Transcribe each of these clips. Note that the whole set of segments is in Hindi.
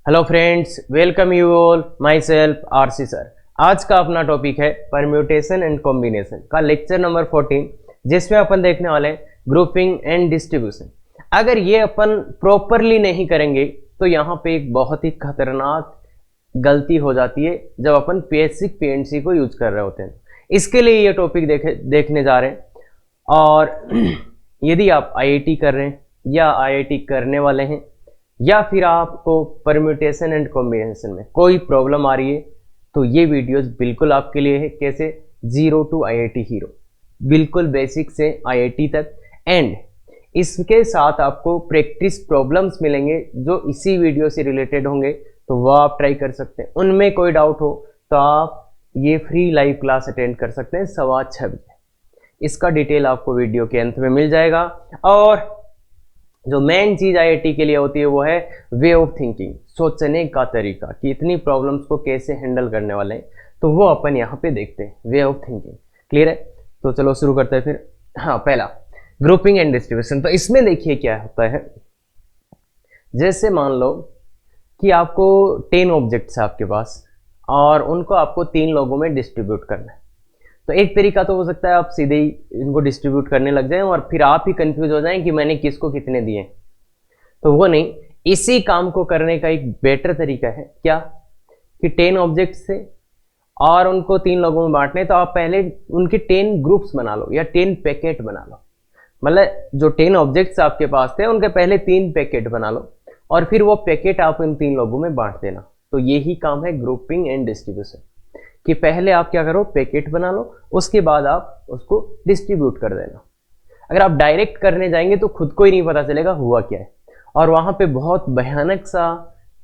Hello friends, welcome you all, my self RC sir. आज का अपना टॉपिक है परम्यूटेशन एंड कॉम्बिनेशन का लेक्चर नंबर 14, जिसमें अपन देखने वाले हैं ग्रुपिंग एंड डिस्ट्रीब्यूशन। अगर ये अपन प्रॉपरली नहीं करेंगे तो यहाँ पे एक बहुत ही खतरनाक गलती हो जाती है जब अपन बेसिक पीएनसी को यूज कर रहे होते हैं। इसके लिए ये टॉपिक देखने जा रहे हैं। और यदि आप आईआईटी कर रहे हैं या आईआईटी करने वाले हैं या फिर आपको परम्यूटेशन एंड कॉम्बिनेशन में कोई प्रॉब्लम आ रही है तो ये वीडियोस बिल्कुल आपके लिए है। कैसे जीरो टू आईआईटी हीरो, बिल्कुल बेसिक से आईआईटी तक। एंड इसके साथ आपको प्रैक्टिस प्रॉब्लम्स मिलेंगे जो इसी वीडियो से रिलेटेड होंगे, तो वो आप ट्राई कर सकते हैं। उनमें कोई डाउट हो तो आप ये फ्री लाइव क्लास अटेंड कर सकते हैं 6:15 बजे। इसका डिटेल आपको वीडियो के अंत में मिल जाएगा। और जो मेन चीज आईआईटी के लिए होती है वो है वे ऑफ थिंकिंग, सोचने का तरीका कि इतनी प्रॉब्लम्स को कैसे हैंडल करने वाले हैं, तो वो अपन यहाँ पे देखते हैं। वे ऑफ थिंकिंग क्लियर है? तो चलो शुरू करते हैं फिर। हाँ, पहला ग्रुपिंग एंड डिस्ट्रीब्यूशन। तो इसमें देखिए क्या होता है। जैसे मान लो कि आपको 10 ऑब्जेक्ट्स है आपके पास और उनको आपको 3 लोगों में डिस्ट्रीब्यूट करना है। तो एक तरीका तो हो सकता है आप सीधे ही इनको डिस्ट्रीब्यूट करने लग जाएं और फिर आप ही कंफ्यूज हो जाएं कि मैंने किसको कितने दिए। तो वो नहीं, इसी काम को करने का एक बेटर तरीका है क्या कि 10 ऑब्जेक्ट्स से और उनको 3 लोगों में बांटने। तो आप पहले उनके 10 ग्रुप्स बना लो या 10 पैकेट बना लो। मतलब जो 10 ऑब्जेक्ट्स आपके पास थे उनके पहले 3 पैकेट बना लो और फिर वो पैकेट आप इन 3 लोगों में बांट देना। तो यही काम है ग्रुपिंग एंड डिस्ट्रीब्यूशन, कि पहले आप क्या करो, पैकेट बना लो, उसके बाद आप उसको डिस्ट्रीब्यूट कर देना। अगर आप डायरेक्ट करने जाएंगे तो खुद को ही नहीं पता चलेगा हुआ क्या है, और वहां पे बहुत भयानक सा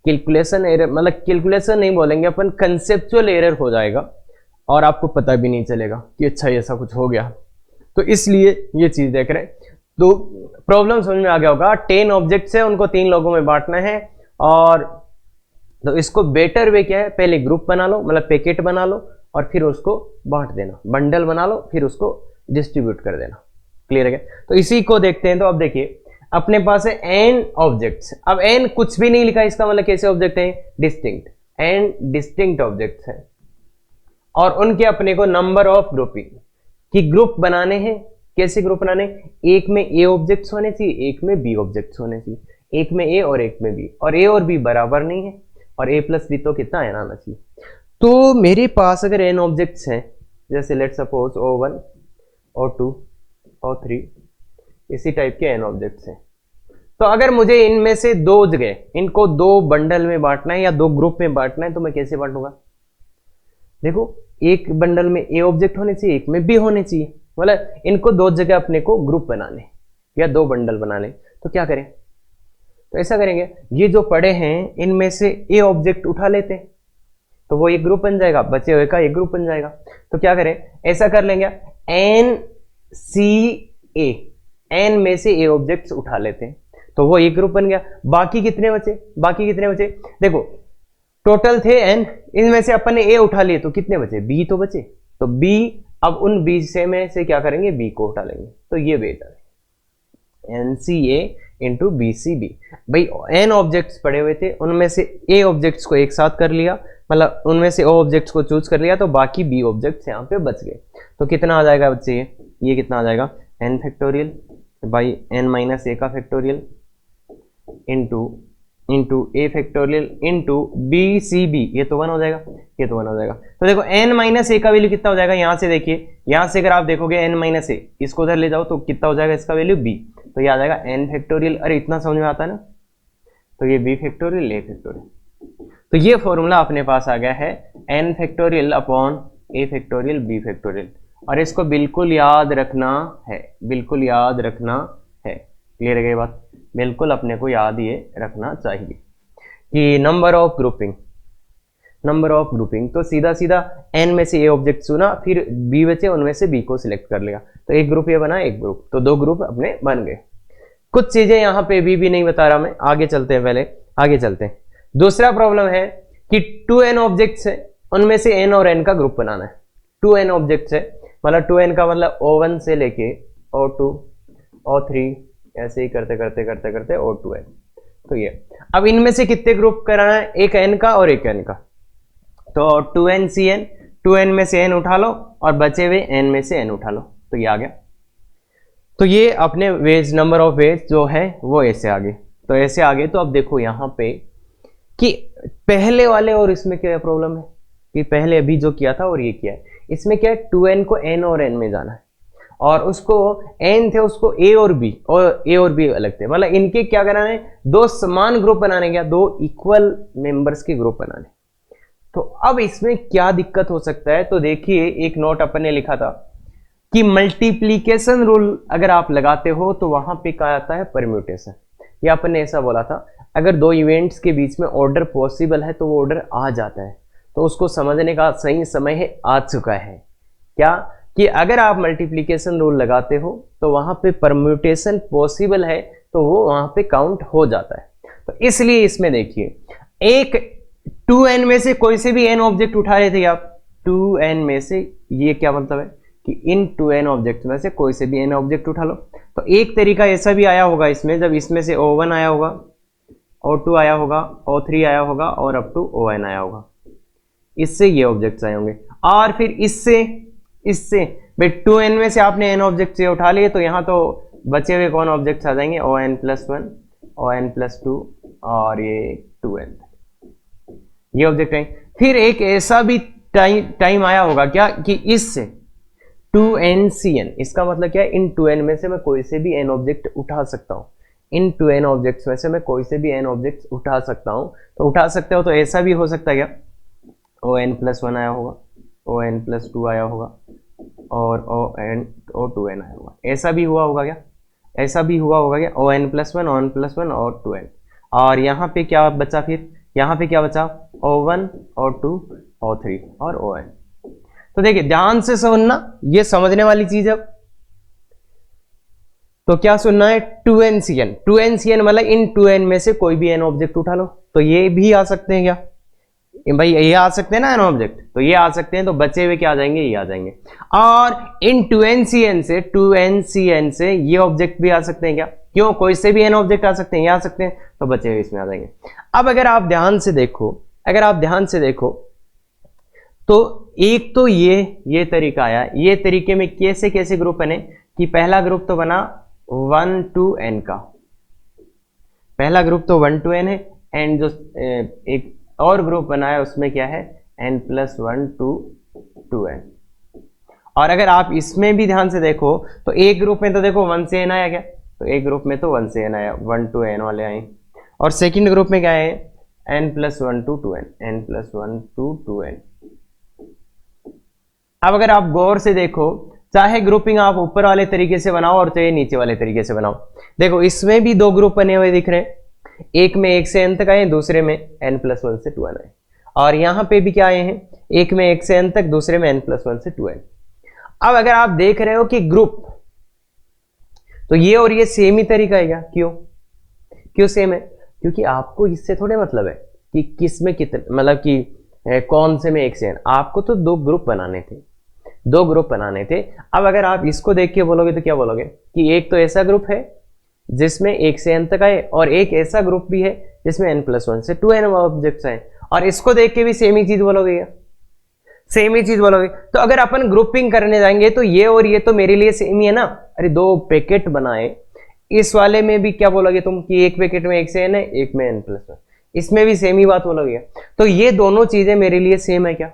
कैलकुलेशन एरर, मतलब कैलकुलेशन नहीं बोलेंगे अपन, कंसेप्चुअल एरर हो जाएगा और आपको पता भी नहीं चलेगा कि अच्छा ऐसा कुछ हो गया। तो इसलिए ये चीज देख रहे हैं। तो प्रॉब्लम समझ में आ गया होगा। 10 ऑब्जेक्ट्स है, उनको 3 लोगों में बांटना है। और तो इसको बेटर वे क्या है, पहले ग्रुप बना लो, मतलब पैकेट बना लो और फिर उसको बांट देना, बंडल बना लो, फिर उसको डिस्ट्रीब्यूट कर देना। क्लियर है? तो इसी को देखते हैं। तो अब देखिए अपने पास है n ऑब्जेक्ट्स। अब n कुछ भी नहीं लिखा, इसका मतलब कैसे ऑब्जेक्ट है, डिस्टिंक्ट। n डिस्टिंक्ट ऑब्जेक्ट्स है और उनके अपने को नंबर ऑफ ग्रुपिंग की ग्रुप बनाने हैं। कैसे ग्रुप बनाने? एक में a ऑब्जेक्ट्स होने चाहिए, एक में b ऑब्जेक्ट्स होने चाहिए, एक में a और एक में b, और a और b बराबर नहीं है और a प्लस बी तो कितना है आना चाहिए। तो मेरे पास अगर n ऑब्जेक्ट्स हैं, जैसे let suppose O1 O2 O3, इसी टाइप के n ऑब्जेक्ट्स हैं, तो अगर मुझे इनमें से 2 जगह इनको 2 बंडल में बांटना है या 2 ग्रुप में बांटना है, तो मैं कैसे बांटूंगा? देखो, एक बंडल में a ऑब्जेक्ट होने चाहिए, एक में b होने चाहिए, मतलब इनको 2 जगह अपने को ग्रुप बनाने या 2 बंडल बनाने। तो क्या करें? तो ऐसा करेंगे, ये जो पड़े हैं इनमें से ए ऑब्जेक्ट उठा लेते हैं तो वो एक ग्रुप बन जाएगा, बचे हुए का एक ग्रुप बन जाएगा। तो क्या करें, ऐसा कर लेंगे, एन सी ए, एन में से ए ऑब्जेक्ट्स उठा लेते हैं तो वो एक ग्रुप बन गया। बाकी कितने बचे? बाकी कितने बचे? देखो टोटल थे एन, इनमें से अपन ने ए उठा लिए तो कितने बचे? बी तो बचे। तो बी, अब उन बी से में से क्या करेंगे, बी को उठा लेंगे। तो ये बेटा एन सी ए इंटू बी सी बी। भाई एन ऑब्जेक्ट्स पड़े हुए थे, उनमें से ए ऑब्जेक्ट्स को एक साथ कर लिया, मतलब उनमें से ओ ऑब्जेक्ट्स को चूज कर लिया, तो बाकी बी ऑब्जेक्ट्स यहाँ पे बच गए। तो कितना आ जाएगा बच्चे? ये कितना आ जाएगा, N factorial by N minus A का factorial into A factorial into B C B. ये तो 1 हो जाएगा, ये तो 1 हो जाएगा। तो देखो एन माइनस ए का वैल्यू कितना हो जाएगा, यहाँ से देखिए, यहाँ से अगर आप देखोगे एन माइनस ए, इसको उधर ले जाओ तो कितना हो जाएगा इसका वैल्यू बी। तो ये आ जाएगा एन फैक्टोरियल। अरे इतना समझ में आता है ना? तो ये बी फैक्टोरियल ए फैक्टोरियल। तो ये फॉर्मूला अपने पास आ गया है एन फैक्टोरियल अपॉन ए फैक्टोरियल बी फैक्टोरियल। और इसको बिल्कुल याद रखना है, बिल्कुल याद रखना है। क्लियर है ये बात? बिल्कुल अपने को याद ये रखना चाहिए कि number of grouping, number of grouping. तो सीधा सीधा n में से a ऑब्जेक्ट चुना, फिर b बचे, उनमें से b को सिलेक्ट कर लिया, तो एक ग्रुप ये बना, एक ग्रुप, तो 2 ग्रुप अपने बन गए। कुछ चीजें यहाँ पे भी नहीं बता रहा मैं, आगे चलते हैं, पहले आगे चलते हैं। दूसरा प्रॉब्लम है कि 2n ऑब्जेक्ट्स है, उनमें से n और n का ग्रुप बनाना है। 2n ऑब्जेक्ट्स है, मतलब 2n का मतलब O1 से लेके O2 O3 ऐसे ही करते करते करते करते O2n। तो ये अब इनमें से कितने ग्रुप कराना है, एक n का और एक n का, तो 2NCN, 2n में से n उठा लो और बचे हुए n में से n उठा लो, तो ये आ गया। तो ये अपने वेज नंबर ऑफ वेज जो है वो ऐसे आगे, तो ऐसे आगे। तो अब देखो यहाँ पे कि पहले वाले और इसमें क्या प्रॉब्लम है कि पहले अभी जो किया था और ये किया है, इसमें क्या है 2n को n और n में जाना है और उसको n थे उसको a और b अलग थे, मतलब इनके क्या कराना है, दो समान ग्रुप बनाने, क्या दो इक्वल मेंबर्स के ग्रुप बनाने। तो अब इसमें क्या दिक्कत हो सकता है, तो देखिए एक नोट अपन ने लिखा था कि मल्टीप्लीकेशन रूल अगर आप लगाते हो तो वहां पे क्या आता है, परम्यूटेशन। या अपन ने ऐसा बोला था अगर दो इवेंट्स के बीच में ऑर्डर पॉसिबल है तो वो ऑर्डर आ जाता है, तो उसको समझने का सही समय है, आ चुका है। क्या कि अगर आप मल्टीप्लीकेशन रूल लगाते हो तो वहां पे परम्यूटेशन पॉसिबल है तो वो वहां पे काउंट हो जाता है। तो इसलिए इसमें देखिए एक 2n में से कोई से भी n ऑब्जेक्ट उठा रहे थे आप, 2n में से, ये क्या मतलब है कि इन 2n ऑब्जेक्ट में से कोई से भी n ऑब्जेक्ट उठा लो। तो एक तरीका ऐसा भी आया होगा इसमें, जब इसमें से O1 आया होगा, O2 आया होगा, O3 आया होगा और अप टू ON आया होगा, इससे ये ऑब्जेक्ट्स आए होंगे। और फिर इससे भाई 2n में से आपने n ऑब्जेक्ट से उठा लिए तो यहाँ तो बचे हुए कौन ऑब्जेक्ट्स आ जाएंगे, ON+1, ON+2 और ये 2n, ये ऑब्जेक्ट आएंगे। फिर एक ऐसा भी टाइम आया होगा क्या कि इससे 2NCN, इसका मतलब क्या है, इन 2n में से मैं कोई से भी n ऑब्जेक्ट उठा सकता हूँ, इन 2n ऑब्जेक्ट्स में से मैं कोई से भी n ऑब्जेक्ट्स उठा सकता हूँ। तो उठा सकते हो तो ऐसा भी हो सकता है क्या, ON+1 आया होगा, ON+2 आया होगा और O2n आया होगा, ऐसा भी हुआ होगा क्या, ऐसा भी हुआ होगा क्या, ON+1, ON+1 और 2n। और यहाँ पे क्या बचा, फिर यहाँ पे क्या बचा, O1, O2, O3 और ON। तो देखिए ध्यान से सुनना, ये समझने वाली चीज है। तो क्या सुनना है, 2NCN, 2NCN मतलब इन 2n में से कोई भी n ऑब्जेक्ट उठा लो। तो ये भी आ सकते हैं क्या भाई, ये आ सकते हैं ना n ऑब्जेक्ट, तो ये आ सकते हैं, तो बचे हुए क्या आ जाएंगे, ये आ जाएंगे। और इन 2NCN से ये ऑब्जेक्ट भी आ सकते हैं क्या, क्यों, कोई से भी n ऑब्जेक्ट आ सकते हैं, ये आ सकते हैं, तो बचे हुए इसमें आ जाएंगे। अब अगर आप ध्यान से देखो, तो एक तो ये तरीका आया, ये तरीके में कैसे कैसे ग्रुप बने कि पहला ग्रुप तो बना 1 to n का, पहला ग्रुप तो 1 to n है, एंड जो एक और ग्रुप बनाया उसमें क्या है, n+1 to 2n। और अगर आप इसमें भी ध्यान से देखो तो एक ग्रुप में तो देखो 1 से n आया क्या, तो एक ग्रुप में तो 1 से n आया, 1 to n वाले आए, और सेकंड ग्रुप में क्या है, n+1 to 2n, n+1 to 2n। अब अगर आप गौर से देखो, चाहे ग्रुपिंग आप ऊपर वाले तरीके से बनाओ और चाहे नीचे वाले तरीके से बनाओ, देखो इसमें भी दो ग्रुप बने हुए दिख रहे हैं, एक में 1 से n तक आए, दूसरे में n+1 से 2n आए। और यहां पे भी क्या आए हैं, एक में 1 से n तक, दूसरे में n+1 से 2n। अब अगर आप देख रहे हो कि ग्रुप, तो ये और ये सेम ही तरीका है क्या, क्यों सेम है, क्योंकि आपको इससे थोड़े मतलब है कि किस में कितने, मतलब कि कौन से में 1 से n, आपको तो दो ग्रुप बनाने थे। अब अगर आप इसको देख के बोलोगे तो क्या बोलोगे कि एक तो ऐसा ग्रुप है जिसमें 1 से n तक आए, और एक ऐसा ग्रुप भी है जिसमें n+1 से 2n ऑब्जेक्ट्स आए, और इसको देख के भी सेम ही चीज बोलोगे क्या, सेम ही चीज बोलोगे। तो अगर अपन ग्रुपिंग करने जाएंगे तो ये और ये तो मेरे लिए सेम ही है ना, अरे दो पैकेट बनाए, इस वाले में भी क्या बोलोगे तुम कि एक पैकेट में 1 से n है, एक में n+1, इसमें भी सेम ही बात बोलोगे। तो ये दोनों चीजें मेरे लिए सेम है क्या,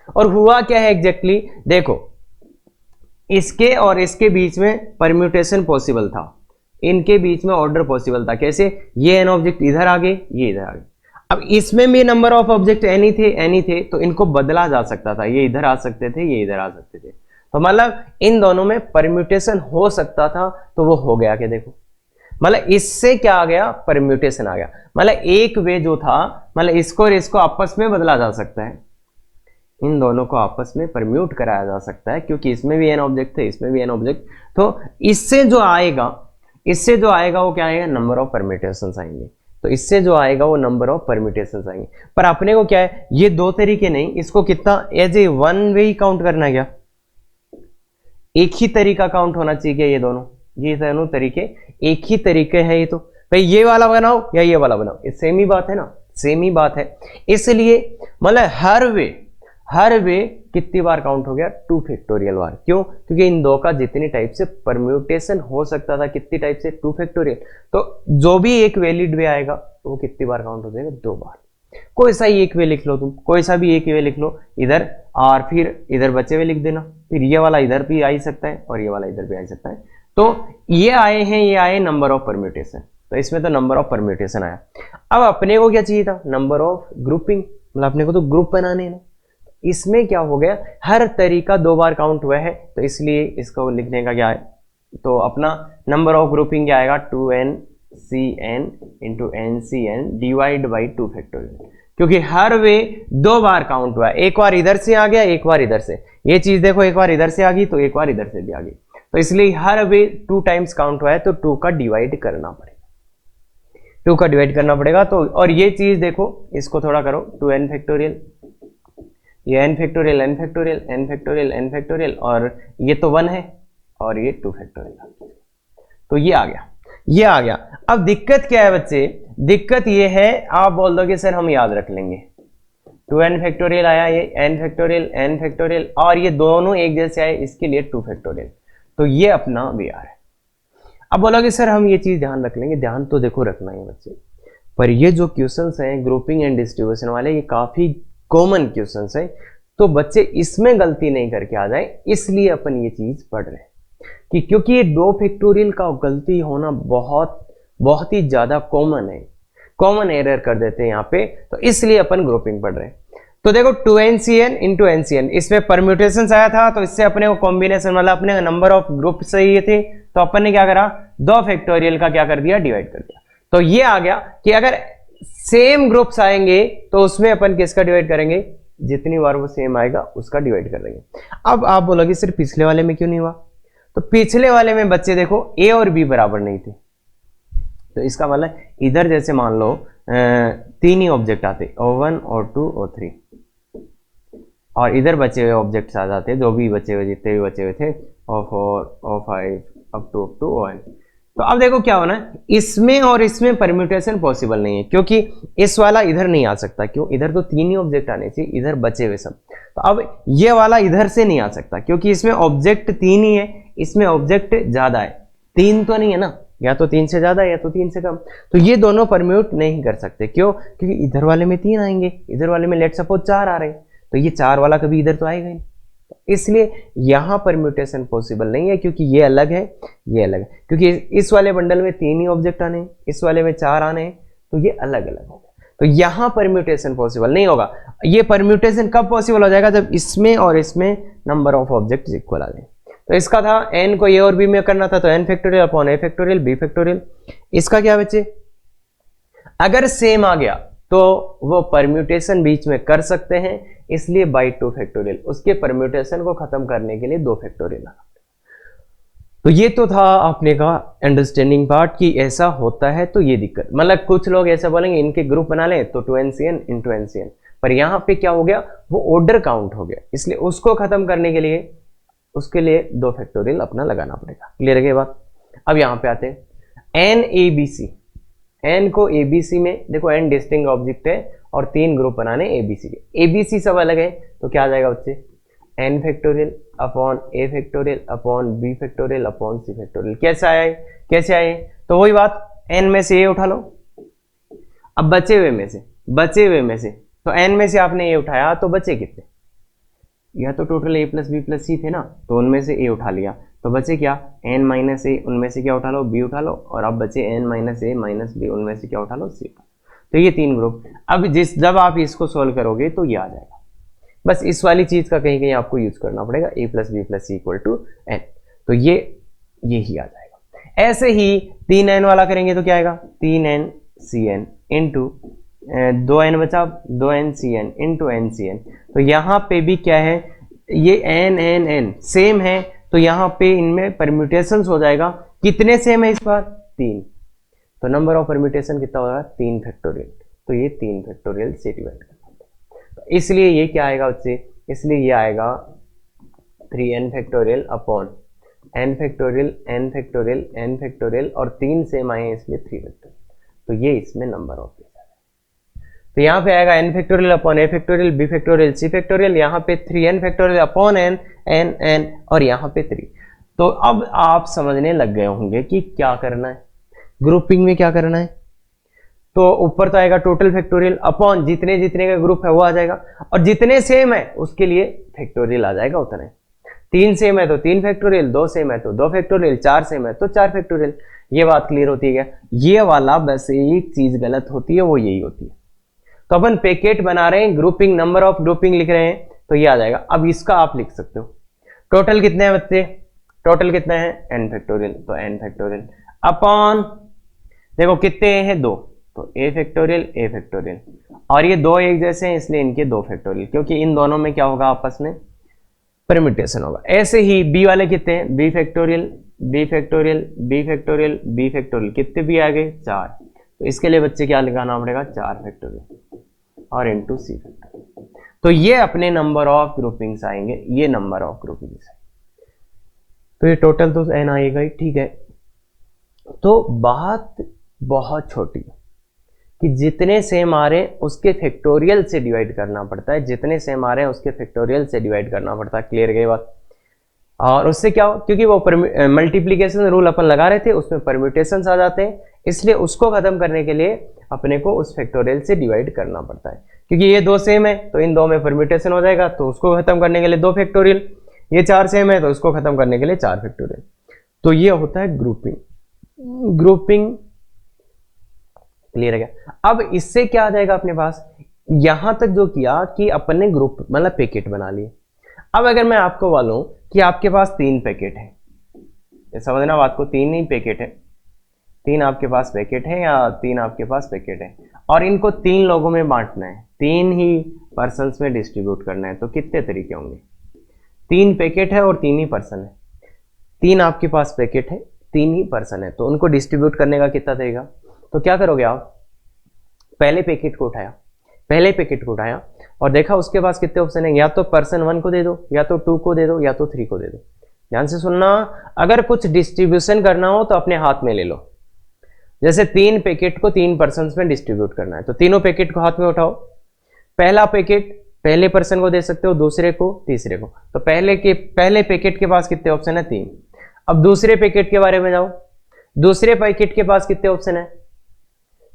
और हुआ क्या है एग्जैक्टली, देखो इसके और इसके बीच में परम्यूटेशन पॉसिबल था, इनके बीच में ऑर्डर पॉसिबल था, कैसे, ये n ऑब्जेक्ट इधर आ गए, ये इधर आ गए। अब इसमें भी नंबर ऑफ ऑब्जेक्ट n ही थे, तो इनको बदला जा सकता था, ये इधर आ सकते थे, ये इधर आ सकते थे, तो मतलब इन दोनों में परम्यूटेशन हो सकता था, तो वो हो गया। क्या देखो, मतलब इससे क्या आ गया, परम्यूटेशन आ गया, मतलब एक वे जो था, मतलब इसको और इसको आपस में बदला जा सकता है, इन दोनों को आपस में परम्यूट कराया जा सकता है, क्योंकि इसमें भी n ऑब्जेक्ट थे, इसमें भी n ऑब्जेक्ट, तो इससे जो आएगा वो क्या आएगा, नंबर ऑफ परम्यूटेशंस आएंगे, तो इससे जो आएगा वो नंबर ऑफ परम्यूटेशंस आएंगे। पर अपने को क्या है, ये दो तरीके नहीं, इसको कितना एज ए वन वे ही काउंट करना है क्या, एक ही तरीका काउंट होना चाहिए, ये दोनों तरीके एक ही तरीके हैं, ये तो भाई ये वाला बनाओ या ये वाला बनाओ, ये सेम ही बात है ना, सेम ही बात है। इसलिए मतलब हर वे कितनी बार काउंट हो गया, 2 फैक्टोरियल बार। क्यों? क्योंकि इन दो का जितनी टाइप से परम्यूटेशन हो सकता था, कितनी टाइप से, 2 फैक्टोरियल। तो जो भी एक वैलिड वे आएगा तो वो कितनी बार काउंट हो जाएगा, 2 बार। कोई सा ही एक वे लिख लो तुम, कोई सा भी एक वे लिख लो इधर, और फिर इधर बचे हुए लिख देना, फिर ये वाला इधर भी आ ही सकता है और ये वाला इधर भी आ सकता है। तो ये आए हैं, ये आए नंबर ऑफ परम्यूटेशन, तो इसमें तो नंबर ऑफ परम्यूटेशन आया। अब अपने को क्या चाहिए था, नंबर ऑफ ग्रुपिंग, मतलब अपने को तो ग्रुप बनाने हैं ना। इसमें क्या हो गया, हर तरीका 2 बार काउंट हुआ है, तो इसलिए इसको लिखने का क्या है, तो अपना नंबर ऑफ ग्रुपिंग क्या आएगा, 2NCN into NCN divide by 2 factorial, क्योंकि हर वे 2 बार काउंट हुआ है। एक बार इधर से आ गया, एक बार इधर से, ये चीज देखो एक बार इधर से आ गई तो एक बार इधर से भी आ गई, तो इसलिए हर वे 2 टाइम्स काउंट हुआ है, तो 2 का डिवाइड करना पड़ेगा, 2 का डिवाइड करना पड़ेगा। तो और ये चीज देखो, इसको थोड़ा करो, 2n फैक्टोरियल, ये n factorial n factorial n factorial n factorial, और ये तो 1 है और ये 2 फैक्टोरियल, तो ये आ गया, ये आ गया। अब दिक्कत क्या है बच्चे, दिक्कत ये है, आप बोल दो कि सर हम याद रख लेंगे, 2n फैक्टोरियल आया, ये n फैक्टोरियल और ये दोनों एक जैसे आए, इसके लिए 2 फैक्टोरियल, तो ये अपना VR है। अब बोलोगे सर हम ये चीज ध्यान रख लेंगे, ध्यान तो देखो रखना है बच्चे, पर ये जो क्वेश्चंस हैं ग्रुपिंग एंड डिस्ट्रीब्यूशन वाले, ये काफी कॉमन क्वेश्चंस है, तो बच्चे इसमें गलती नहीं करके आ जाए, इसलिए अपन ये चीज पढ़ रहे हैं कि क्योंकि ये 2 फैक्टोरियल का गलती होना बहुत ही ज्यादा कॉमन है, कॉमन एरर कर देते हैं यहाँ पे, तो इसलिए अपन ग्रुपिंग पढ़ रहे हैं। तो देखो 2NCN इंटू NCN, इसमें परम्यूटेशन आया था, तो इससे अपने को कॉम्बिनेशन मतलब अपने नंबर ऑफ ग्रुप चाहिए थे, तो अपन ने क्या करा, 2 फैक्टोरियल का क्या कर दिया, डिवाइड कर दिया। तो ये आ गया कि अगर सेम ग्रुप्स आएंगे तो उसमें अपन किसका डिवाइड करेंगे, जितनी बार वो सेम आएगा उसका डिवाइड कर देंगे। अब आप बोलोगे सिर्फ पिछले वाले में क्यों नहीं हुआ, तो पिछले वाले में बच्चे देखो A और B बराबर नहीं थे, तो इसका मतलब इधर जैसे मान लो 3 ही ऑब्जेक्ट आते, O1 O2 O3, और इधर बचे हुए ऑब्जेक्ट्स आ जाते, जो भी बचे हुए, जितने भी बचे हुए थे, O4 O5 up to ON। तो अब देखो क्या होना है, इसमें और इसमें परम्यूटेशन पॉसिबल नहीं है, क्योंकि इस वाला इधर नहीं आ सकता, क्यों, इधर तो 3 ही ऑब्जेक्ट आने चाहिए, इधर बचे हुए सब। तो अब ये वाला इधर से नहीं आ सकता, क्योंकि इसमें ऑब्जेक्ट 3 ही है, इसमें ऑब्जेक्ट ज्यादा है, 3 तो नहीं है ना, या तो 3 से ज्यादा या तो 3 से कम, तो ये दोनों परम्यूट नहीं कर सकते। क्यों? क्योंकि इधर वाले में 3 आएंगे, इधर वाले में लेट सपोज 4 आ रहे हैं, तो ये 4 वाला कभी इधर तो आएगा ही, इसलिए यहां परम्यूटेशन पॉसिबल नहीं है, क्योंकि ये अलग है, ये अलग है, क्योंकि इस वाले बंडल में 3 ही ऑब्जेक्ट आने, इस वाले में 4 आने, तो ये अलग अलग होगा, तो यहां परम्यूटेशन पॉसिबल नहीं होगा। ये परम्यूटेशन कब पॉसिबल हो जाएगा, जब इसमें और इसमें नंबर ऑफ ऑब्जेक्ट इक्वल आ जाए। तो इसका था n को a और b में करना था, तो n factorial upon a factorial b factorial. इसका क्या बच्चे, अगर सेम आ गया तो वो परम्यूटेशन बीच में कर सकते हैं, इसलिए बाई 2 फैक्टोरियल, उसके परम्यूटेशन को खत्म करने के लिए 2 फैक्टोरियल। तो ये तो था आपने का अंडरस्टैंडिंग पार्ट कि ऐसा होता है, तो ये दिक्कत, मतलब कुछ लोग ऐसा बोलेंगे इनके ग्रुप बना लें तो 2NCN इंटू NCN, पर यहां पे क्या हो गया, वो ऑर्डर काउंट हो गया, इसलिए उसको खत्म करने के लिए उसके लिए 2 फैक्टोरियल अपना लगाना पड़ेगा। क्लियर है ये बात? अब यहां पे आते हैं NABC, n को ABC में देखो, n डिस्टिंक्ट ऑब्जेक्ट है और 3 ग्रुप बनाने ABC के, ABC सब अलग है, तो क्या आ जाएगा बच्चे, n factorial upon a factorial upon b factorial upon c factorial. कैसे आए, कैसे आए, तो वही बात, n में से a उठा लो, अब बचे हुए में से, तो n में से आपने a उठाया, तो बचे कितने, यह तो total a plus B plus C थे ना, तो उनमें से a उठा लिया, तो बचे क्या, n माइनस ए, उनमें से क्या उठा लो, b उठा लो, और अब बचे n माइनस ए माइनस बी, उनमें से क्या उठा लो, c उठा लो। तो ये 3 ग्रुप, अब जब आप इसको सोल्व करोगे तो ये आ जाएगा। बस इस वाली चीज का कहीं कहीं आपको यूज करना पड़ेगा, a plus B plus C equal to n, तो ये ही आ जाएगा। ऐसे ही 3n वाला करेंगे तो क्या आएगा, 3NCN इंटू 2n बचा, 2NCN इंटू NCN, तो यहाँ पे भी क्या है, ये n सेम है, तो यहाँ पे इनमें परम्यूटेशन हो जाएगा, कितने सेम है इस बार, 3, तो नंबर ऑफ परम्यूटेशन कितना होगा, 3 फैक्टोरियल, तो ये 3 फैक्टोरियल से डिवाइड करना होगा, इसलिए ये क्या आएगा बच्चे, इसलिए ये आएगा 3n factorial upon n factorial n factorial n factorial, और 3 सेम आए इसलिए 3 फैक्टोरियल। तो ये इसमें नंबर ऑफ वेज आ जाएगा। तो यहाँ पे आएगा n factorial upon a factorial b factorial c factorial, यहाँ पे 3n फैक्टोरियल अपॉन n और यहाँ पे 3। तो अब आप समझने लग गए होंगे कि क्या करना है, ग्रुपिंग में क्या करना है। तो ऊपर तो आएगा टोटल फैक्टोरियल अपॉन जितने जितने का ग्रुप है वो आ जाएगा, और जितने सेम है उसके लिए फैक्टोरियल आ जाएगा उतने। 3 सेम है तो 3 फैक्टोरियल, 2 सेम है तो 2 फैक्टोरियल, 4 सेम है तो 4 फैक्टोरियल। ये बात क्लियर होती है क्या? ये वाला बस एक चीज गलत होती है, वो यही होती है। तो अपन पैकेट बना रहे हैं, ग्रुपिंग, नंबर ऑफ ग्रुपिंग लिख रहे हैं, तो ये आ जाएगा। अब इसका आप लिख सकते हो टोटल कितने हैं बच्चे, टोटल कितने हैं n फैक्टोरियल, तो n फैक्टोरियल अपॉन देखो कितने हैं 2, तो a फैक्टोरियल, और ये 2 एक जैसे हैं इसलिए इनके 2 फैक्टोरियल, क्योंकि इन दोनों में क्या होगा आपस में परम्यूटेशन होगा। ऐसे ही b वाले कितने हैं, b फैक्टोरियल कितने भी आ गए 4, तो इसके लिए बच्चे क्या लगाना पड़ेगा 4 फैक्टोरियल और इनटू c फैक्टोरियल। तो ये अपने नंबर ऑफ ग्रुपिंग्स आएंगे, ये नंबर ऑफ ग्रुपिंग्स है। तो ये टोटल तो n आएगा ही, ठीक है। तो बात बहुत छोटी है कि जितने सेम आ रहे हैं उसके फैक्टोरियल से डिवाइड करना पड़ता है, जितने सेम आ रहे हैं उसके फैक्टोरियल से डिवाइड करना पड़ता है। क्लियर गई बात? और उससे क्या हो, क्योंकि वो मल्टीप्लीकेशन रूल अपन लगा रहे थे उसमें परम्यूटेशंस आ जाते हैं, इसलिए उसको खत्म करने के लिए अपने को उस फैक्टोरियल से डिवाइड करना पड़ता है। क्योंकि ये 2 सेम है तो इन 2 में परम्यूटेशन हो जाएगा, तो उसको खत्म करने के लिए 2 फैक्टोरियल, ये 4 सेम है तो उसको खत्म करने के लिए 4 फैक्टोरियल। तो ये होता है ग्रुपिंग। क्लियर है क्या? अब इससे क्या आ जाएगा अपने पास, यहां तक जो किया कि अपन ने ग्रुप मतलब पैकेट बना लिए। अब अगर मैं आपको बोलूं कि आपके पास 3 पैकेट है, समझना बात को, 3 ही पैकेट है, 3 आपके पास पैकेट है या 3 आपके पास पैकेट है, और इनको 3 लोगों में बांटना है, 3 ही पर्सन्स में डिस्ट्रीब्यूट करना है, तो कितने तरीके होंगे? 3 पैकेट है और 3 ही पर्सन है, 3 आपके पास पैकेट है, 3 ही पर्सन है, तो उनको डिस्ट्रीब्यूट करने का कितना तरीका? तो क्या करोगे आप, पहले पैकेट को उठाया और देखा उसके पास कितने ऑप्शन है, या तो पर्सन 1 को दे दो, या तो 2 को दे दो, या तो 3 को दे दो। ध्यान से सुनना, अगर कुछ डिस्ट्रीब्यूशन करना हो तो अपने हाथ में ले लो। जैसे 3 पैकेट को 3 पर्सन में डिस्ट्रीब्यूट करना है, तो तीनों पैकेट को हाथ में उठाओ। पहला पैकेट पहले पर्सन को दे सकते हो, दूसरे को, तीसरे को। तो पहले पैकेट के पास कितने ऑप्शन है? 3। अब दूसरे पैकेट के बारे में जाओ, दूसरे पैकेट के पास कितने ऑप्शन है?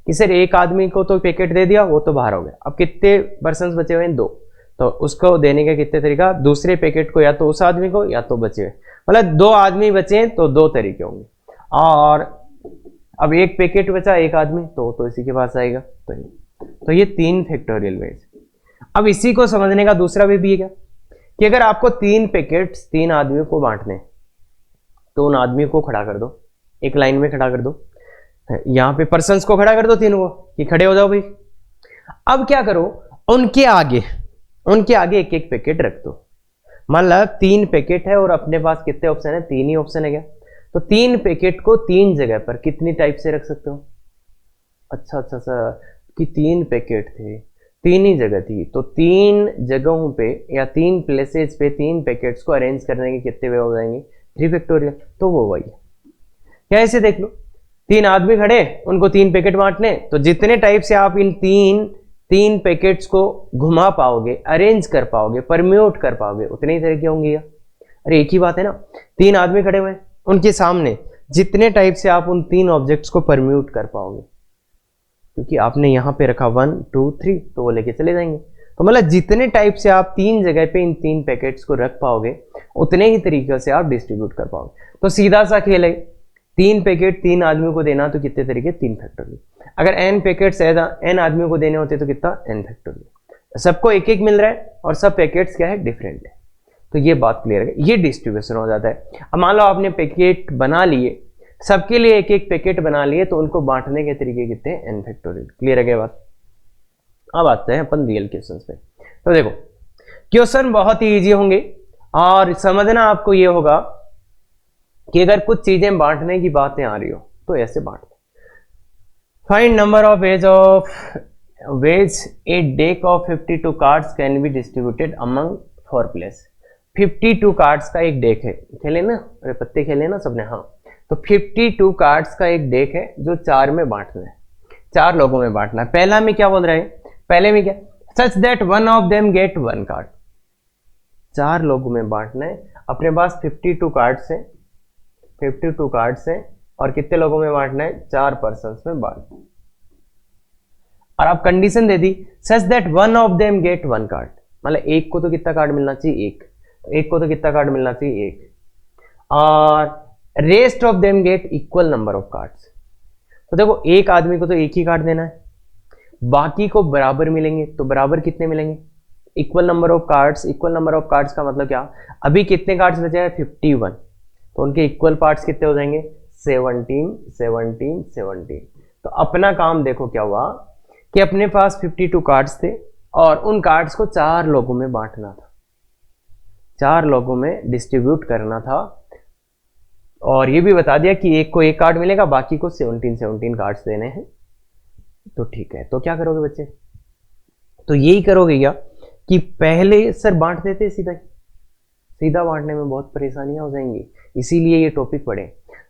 कि सर एक आदमी को तो पैकेट दे दिया, वो तो बाहर हो गया, अब कितने पर्सन बचे हुए हैं? 2। तो उसको देने का कितने तरीका? दूसरे पैकेट को या तो उस आदमी को या तो बचे हुए, मतलब 2 आदमी बचे तो 2 तरीके होंगे। और अब एक पैकेट बचा, एक आदमी, तो इसी के पास आएगा। तो ये 3 फैक्टोरियल वेज। अब इसी को समझने का दूसरा वे भी है क्या, कि अगर आपको 3 पैकेट्स 3 आदमियों को बांटने, तो उन आदमियों को खड़ा कर दो, एक लाइन में खड़ा कर दो, यहां पे पर्सन्स को खड़ा कर दो तीनों को कि खड़े हो जाओ भाई। अब क्या करो, उनके आगे एक एक पैकेट रख दो। मतलब 3 पैकेट है और अपने पास कितने ऑप्शन है? 3 ही ऑप्शन है क्या? तो 3 पैकेट को 3 जगह पर कितनी टाइप से रख सकते हो? अच्छा कि 3 पैकेट थे, 3 ही जगह थी, तो 3 जगहों पे या 3 प्लेसेस पे 3 पैकेट्स को अरेंज करने के कितने वे हो जाएंगे? 3 फैक्टोरियल। तो वो वही है क्या, ऐसे देख लो, 3 आदमी खड़े, उनको 3 पैकेट बांटने, तो जितने टाइप से आप इन 3 पैकेट्स को घुमा पाओगे, अरेंज कर पाओगे, परम्यूट कर पाओगे, उतने ही तरीके होंगे। अरे एक ही बात है ना, 3 आदमी खड़े हुए, उनके सामने जितने टाइप से आप उन 3 ऑब्जेक्ट्स को परम्यूट कर पाओगे, क्योंकि आपने यहां पे रखा 1 2 3, तो वो लेके चले जाएंगे। तो मतलब जितने टाइप से आप 3 जगह पे इन 3 पैकेट्स को रख पाओगे, उतने ही तरीके से आप डिस्ट्रीब्यूट कर पाओगे। तो सीधा सा खेल है, 3 पैकेट 3 आदमियों को देना, तो कितने तरीके? 3 फैक्टोरियल। अगर n पैकेट्स n आदमियों को देने होते तो कितना? n factorial. सबको एक एक मिल रहा है और सब पैकेट्स क्या है? डिफरेंट है। तो ये बात क्लियर है, ये डिस्ट्रीब्यूशन हो जाता है। अब मान लो आपने पैकेट बना लिए, सबके लिए एक एक पैकेट बना लिए, तो उनको बांटने के तरीके कितने हैं? n factorial. क्लियर है क्या बात? अब आते हैं अपन रियल क्वेश्चन पे। तो देखो क्वेश्चन बहुत ही ईजी होंगे, और समझना आपको ये होगा कि अगर कुछ चीजें बांटने की बातें आ रही हो तो ऐसे बांट दो। Find number of ways A deck of 52 cards can be distributed among 4 place. 52 cards का एक डेक है, खेले ना, अरे पत्ते खेले ना सबने, हाँ। तो 52 कार्ड्स का एक डेक है जो 4 में बांटना है। चार लोगों में बांटना है। पहला में क्या बोल रहे हैं, पहले में क्या, such that one of them get one card, चार लोगों में बांटना है। अपने पास 52 कार्ड्स हैं, 52 कार्ड्स हैं और कितने लोगों में बांटना है, 4 पर्सन्स में बांटना है। और आप condition they the such that one of them get one card, मतलब एक को तो कितना कार्ड मिलना चाहिए, एक को तो कितना कार्ड मिलना चाहिए, एक, और rest of them get equal number of cards. तो देखो एक आदमी को तो एक ही कार्ड देना है, बाकी को बराबर मिलेंगे, तो बराबर कितने मिलेंगे, equal number of cards. Equal number of cards का मतलब क्या, अभी कितने कार्ड्स बचे हैं, 51, तो उनके इक्वल पार्ट्स कितने हो जाएंगे, 17 17 17। तो अपना काम देखो क्या हुआ कि अपने पास 52 कार्ड्स थे और उन कार्ड्स को चार लोगों में बांटना था, चार लोगों में डिस्ट्रीब्यूट करना था, और ये भी बता दिया कि एक को एक कार्ड मिलेगा, बाकी को 17 कार्ड्स देने हैं। तो ठीक है, तो क्या करोगे बच्चे, तो यही करोगे क्या कि पहले सर बांट देते, सीधा बांटने में बहुत परेशानियां हो जाएंगी, इसीलिए ये टॉपिक पढ़े।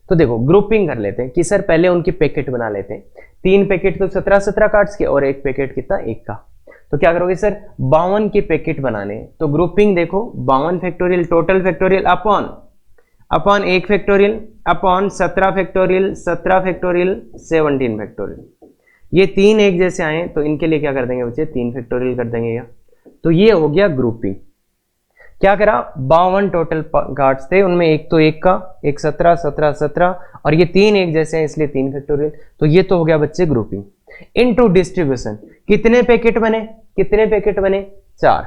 तो देखो ग्रुपिंग कर लेते हैं कि सर पहले उनके पैकेट बना लेते हैं, 3 पैकेट तो 17 कार्ड्स के और एक पैकेट कितना, एक का। तो क्या करोगे सर, 52 के पैकेट बनाने, तो ग्रुपिंग देखो 52 factorial total factorial upon 1 factorial upon 17 factorial 17 factorial 17 factorial. ये तीन एक जैसे आए तो इनके लिए क्या कर देंगे बच्चे, 3 फैक्टोरियल कर देंगे या। तो ये हो गया ग्रुपिंग। क्या करा, 52 टोटल कार्ड्स थे, उनमें एक तो एक का, एक 17 17 17 और ये तीन एक जैसे हैं इसलिए 3 फैक्टोरियल। तो ये तो हो गया बच्चे ग्रुपिंग। इनटू डिस्ट्रीब्यूशन, कितने पैकेट बने, कितने पैकेट बने, 4,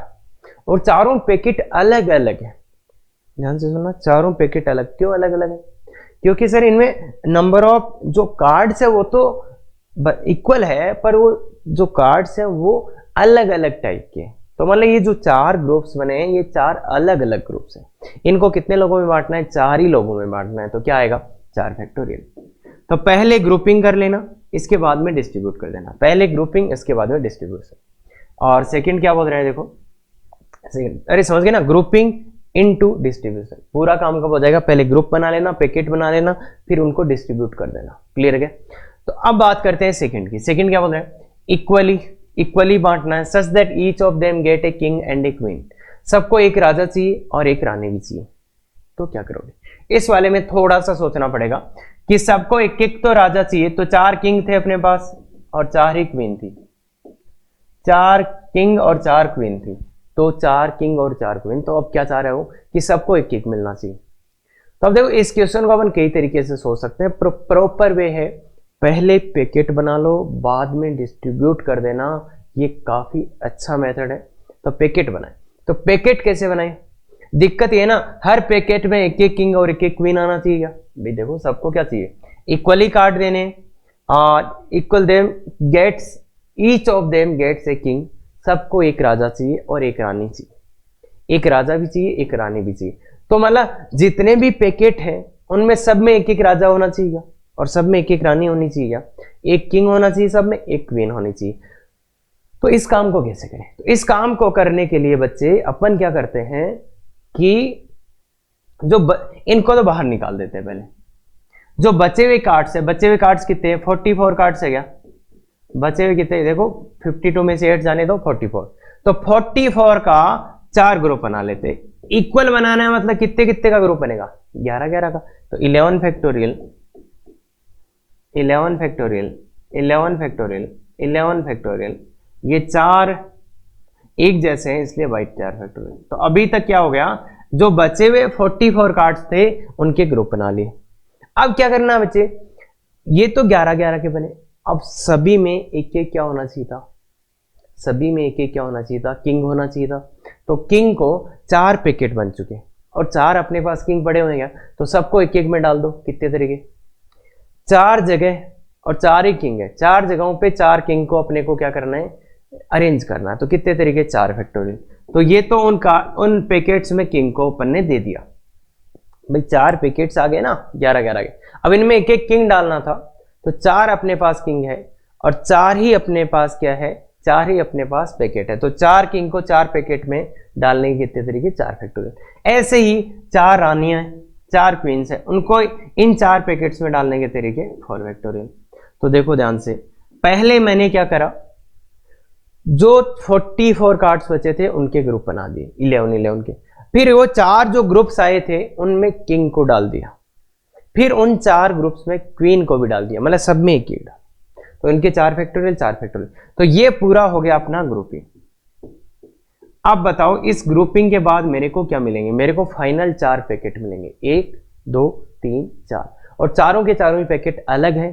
और चारों पैकेट अलग अलग है। ध्यान से सुनना, चारों पैकेट अलग, क्यों अलग अलग है, क्योंकि सर इनमें नंबर ऑफ जो कार्ड्स है वो तो इक्वल है, पर वो जो कार्ड्स है वो अलग अलग टाइप के। तो मतलब ये जो 4 ग्रुप्स बने हैं ये 4 अलग अलग ग्रुप्स हैं। इनको कितने लोगों में बांटना है, 4 ही लोगों में बांटना है। तो क्या आएगा, 4 फैक्टोरियल। तो पहले ग्रुपिंग कर लेना, इसके बाद में डिस्ट्रीब्यूट कर देना, पहले ग्रुपिंग इसके बाद में डिस्ट्रीब्यूशन। और सेकंड क्या बोल रहे हैं देखो, सेकंड, अरे समझ गए ना, ग्रुपिंग इनटू डिस्ट्रीब्यूशन। पूरा काम कब हो जाएगा, पहले ग्रुप बना लेना, पैकेट बना लेना, फिर उनको डिस्ट्रीब्यूट कर देना। क्लियर है क्या। तो अब बात करते हैं सेकंड की। सेकंड क्या बोल रहे हैं, इक्वली बांटना है, such that each of them get a king and A queen. सबको एक राजा चाहिए और एक रानी भी चाहिए। तो क्या करोगे, इस वाले में थोड़ा सा सोचना पड़ेगा कि सबको एक एक तो राजा चाहिए, तो 4 किंग थे अपने पास और 4 ही क्वीन थी, 4 किंग और 4 क्वीन थी, तो 4 किंग और 4 क्वीन। तो अब क्या चाह रहे हो कि सबको एक एक मिलना चाहिए। तो अब देखो इस क्वेश्चन को अपन कई तरीके से सोच सकते हैं। प्रॉपर वे है, पहले पैकेट बना लो, बाद में डिस्ट्रीब्यूट कर देना, ये काफी अच्छा मेथड है। तो पैकेट बनाए, तो पैकेट कैसे बनाए, दिक्कत ये ना, हर पैकेट में एक एक किंग और एक एक क्वीन आना चाहिए क्या भाई। देखो सबको क्या चाहिए, इक्वली कार्ड देने, और equal them gets, each of them gets a king. सबको एक राजा चाहिए और एक रानी चाहिए, एक राजा भी चाहिए एक रानी भी चाहिए। तो मतलब जितने भी पैकेट हैं उनमें सब में एक एक राजा होना चाहिए और सब में एक एक रानी होनी चाहिए, एक किंग होना चाहिए, सब में एक क्वीन होनी चाहिए। तो इस काम को कैसे करें, तो इस काम को करने के लिए बच्चे अपन क्या करते हैं कि इनको तो बाहर निकाल देते हैं। पहले जो बचे हुए कार्ड्स है, बचे हुए कार्ड्स कितने हैं, 44 कार्ड्स है क्या, बचे हुए कितने, देखो 52 में से 8 जाने दो, 44। तो 44 का 4 ग्रुप बना लेते हैं। इक्वल बनाना है मतलब कितने कितने का ग्रुप बनेगा, 11 11 का। तो 11 फैक्टोरियल 11 फैक्टोरियल 11 फैक्टोरियल 11 फैक्टोरियल, ये 4 एक जैसे हैं इसलिए बाई 4 फैक्टोरियल। तो अभी तक क्या हो गया, जो बचे हुए 44 कार्ड्स थे उनके ग्रुप बना लिए। अब क्या करना है बच्चे, ये तो 11 11 के बने, अब सभी में एक एक क्या होना चाहिए था, सभी में एक एक क्या होना चाहिए था, किंग होना चाहिए था। तो किंग को 4 पैकेट बन चुके और 4 अपने पास किंग पड़े हुए हैं, तो सबको एक एक में डाल दो। कितने तरीके, 4 जगह और 4 ही किंग है, 4 जगहों पे 4 किंग को अपने को क्या करना है, अरेंज करना है। तो कितने तरीके, 4 फैक्टोरियल। तो ये तो उन पैकेट्स में किंग को अपन ने दे दिया भाई, 4 पैकेट्स आ गए ना 11 11 के। अब इनमें एक एक किंग डालना था, तो 4 अपने पास किंग है और 4 ही अपने पास क्या है, 4 ही अपने पास पैकेट है। तो 4 किंग को 4 पैकेट में डालने के कितने तरीके, 4 फैक्टोरियल। ऐसे ही 4 रानियां हैं, 4 क्वींस है, उनको इन 4 पैकेट्स में डालने के तरीके 4 फैक्टोरियल। तो देखो ध्यान से, पहले मैंने क्या करा, जो 44 कार्ड्स बचे थे उनके ग्रुप बना दिए 11 के। फिर वो 4 जो ग्रुप्स आए थे उनमें किंग को डाल दिया, फिर उन 4 ग्रुप्स में क्वीन को भी डाल दिया, मतलब सब में एक डाल, तो इनके 4 फैक्टोरियल 4 फैक्टोरियल। तो ये पूरा हो गया अपना ग्रुपिंग। अब बताओ इस ग्रुपिंग के बाद मेरे को क्या मिलेंगे, मेरे को फाइनल 4 पैकेट मिलेंगे, 1 2 3 4, और चारों के चारों ही पैकेट अलग है,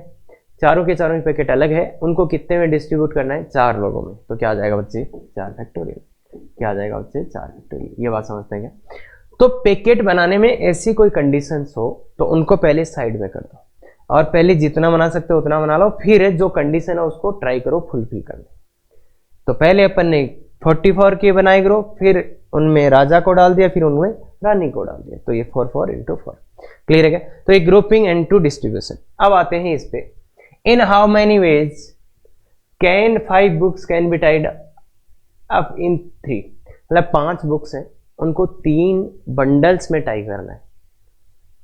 चारों के चारों ही पैकेट अलग है। उनको कितने में डिस्ट्रीब्यूट करना है, 4 लोगों में। तो क्या आ जाएगा बच्चे, 4 फैक्टोरियल। क्या आ जाएगा बच्चे, 4 फैक्टोरियल। ये बात समझते हैं क्या? तो पैकेट बनाने में ऐसी कोई कंडीशंस हो तो उनको पहले साइड में कर दो, और पहले जितना बना सकते हो उतना बना लो, फिर जो कंडीशन है उसको ट्राई करो फुलफिल करने। तो पहले अपन ने 44 के बनाए ग्रुप, फिर उनमें राजा को डाल दिया, फिर उनमें रानी को डाल दिया, तो ये 4 4 into 4। क्लियर है क्या? तो ये ग्रुपिंग एंड टू डिस्ट्रीब्यूशन। अब आते हैं इस पे, इन how many ways can 5 books can be tied up in 3, मतलब 5 बुक्स हैं उनको 3 बंडल्स में टाई करना है।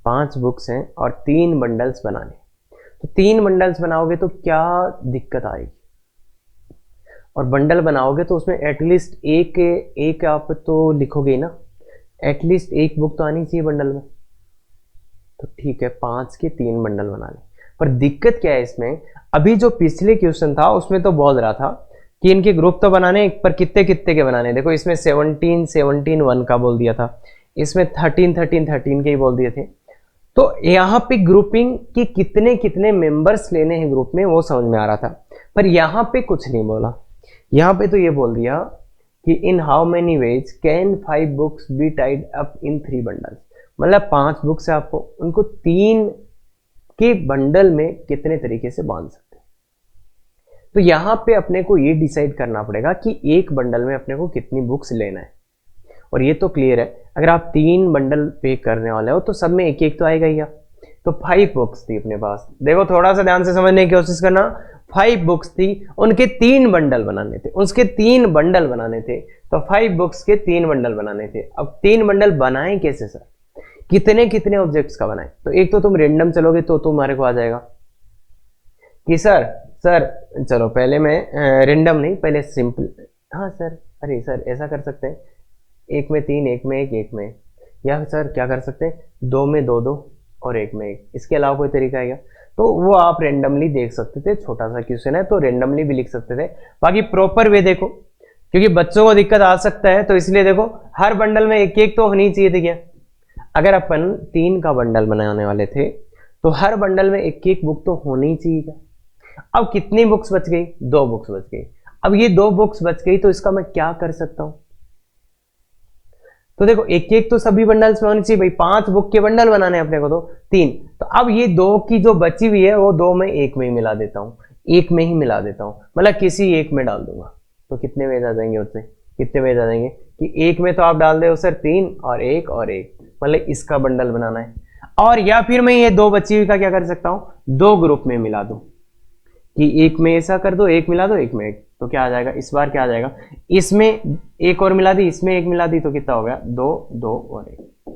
5 बुक्स हैं और 3 बंडल्स बनाने, तो 3 बंडल्स बनाओगे तो क्या दिक्कत आएगी, और बंडल बनाओगे तो उसमें एटलीस्ट एक आप तो लिखोगे ना, एटलीस्ट एक बुक तो आनी चाहिए बंडल में। तो ठीक है 5 के 3 बंडल बना ले, पर दिक्कत क्या है इसमें, अभी जो पिछले क्वेश्चन था उसमें तो बोल रहा था कि इनके ग्रुप तो बनाने, पर कितने कितने के बनाने। देखो इसमें 17 17 1 का बोल दिया था, इसमें 13 13 13 के ही बोल दिए थे। तो यहाँ पे ग्रुपिंग की कितने कितने मेंबर्स लेने हैं ग्रुप में वो समझ में आ रहा था, पर यहाँ पे कुछ नहीं बोला। यहाँ पे तो ये बोल दिया कि इन how many ways can 5 books be tied up in 3 bundles, मतलब 5 बुक्स है आपको, उनको 3 के बंडल में कितने तरीके से बांध सकते हैं। तो यहाँ पे अपने को ये डिसाइड करना पड़ेगा कि एक बंडल में अपने को कितनी बुक्स लेना है, और ये तो क्लियर है अगर आप 3 बंडल पे करने वाले हो तो सब में एक एक तो आएगा ही। तो 5 बुक्स थी अपने पास, देखो थोड़ा सा ध्यान से समझने की कोशिश करना। 5 बुक्स थी, उनके 3 बंडल बनाने थे, उसके 3 बंडल बनाने थे, तो 5 बुक्स के 3 बंडल बनाने थे। अब 3 बंडल बनाए कैसे सर, कितने कितने ऑब्जेक्ट्स का बनाए? तो एक तो तुम रेंडम चलोगे तो तुम्हारे को आ जाएगा कि सर चलो पहले मैं रेंडम नहीं, पहले सिंपल, हाँ सर, अरे सर ऐसा कर सकते हैं, 1 में 3 1 में 1 1 में, या सर क्या कर सकते हैं 2 में 2 2 और 1 में 1, इसके अलावा कोई तरीका है क्या? तो वो आप रेंडमली देख सकते थे, छोटा सा क्वेश्चन है तो रेंडमली भी लिख सकते थे। बाकी प्रॉपर वे देखो, क्योंकि बच्चों को दिक्कत आ सकता है, तो इसलिए देखो हर बंडल में एक एक तो होनी चाहिए थी क्या। अगर अपन 3 का बंडल बनाने वाले थे तो हर बंडल में एक एक बुक तो होनी चाहिए क्या। अब कितनी बुक्स बच गई, 2 बुक्स बच गई। अब ये 2 बुक्स बच गई तो इसका मैं क्या कर सकता हूं, तो देखो एक एक तो सभी बंडल्स में होनी चाहिए भाई, 5 बुक के बंडल बनाने अपने को तो 3, तो अब ये 2 की जो बची हुई है वो 2 में 1 में ही मिला देता हूं, 1 में ही मिला देता हूं, मतलब किसी एक में डाल दूंगा। तो कितने वेज आ जाएंगे उससे, कितने वेज आ जाएंगे कि 1 में तो आप डाल दे सर 3 और 1 और 1, मतलब इसका बंडल बनाना है। और या फिर मैं ये 2 बची हुई का क्या कर सकता हूं, 2 ग्रुप में मिला दूं, कि 1 में ऐसा कर दो, 1 मिला दो 1 में 1, तो क्या आ जाएगा इस बार, क्या आ जाएगा इसमें 1 और मिला दी, इसमें 1 मिला दी, तो कितना हो गया 2 2 और 1।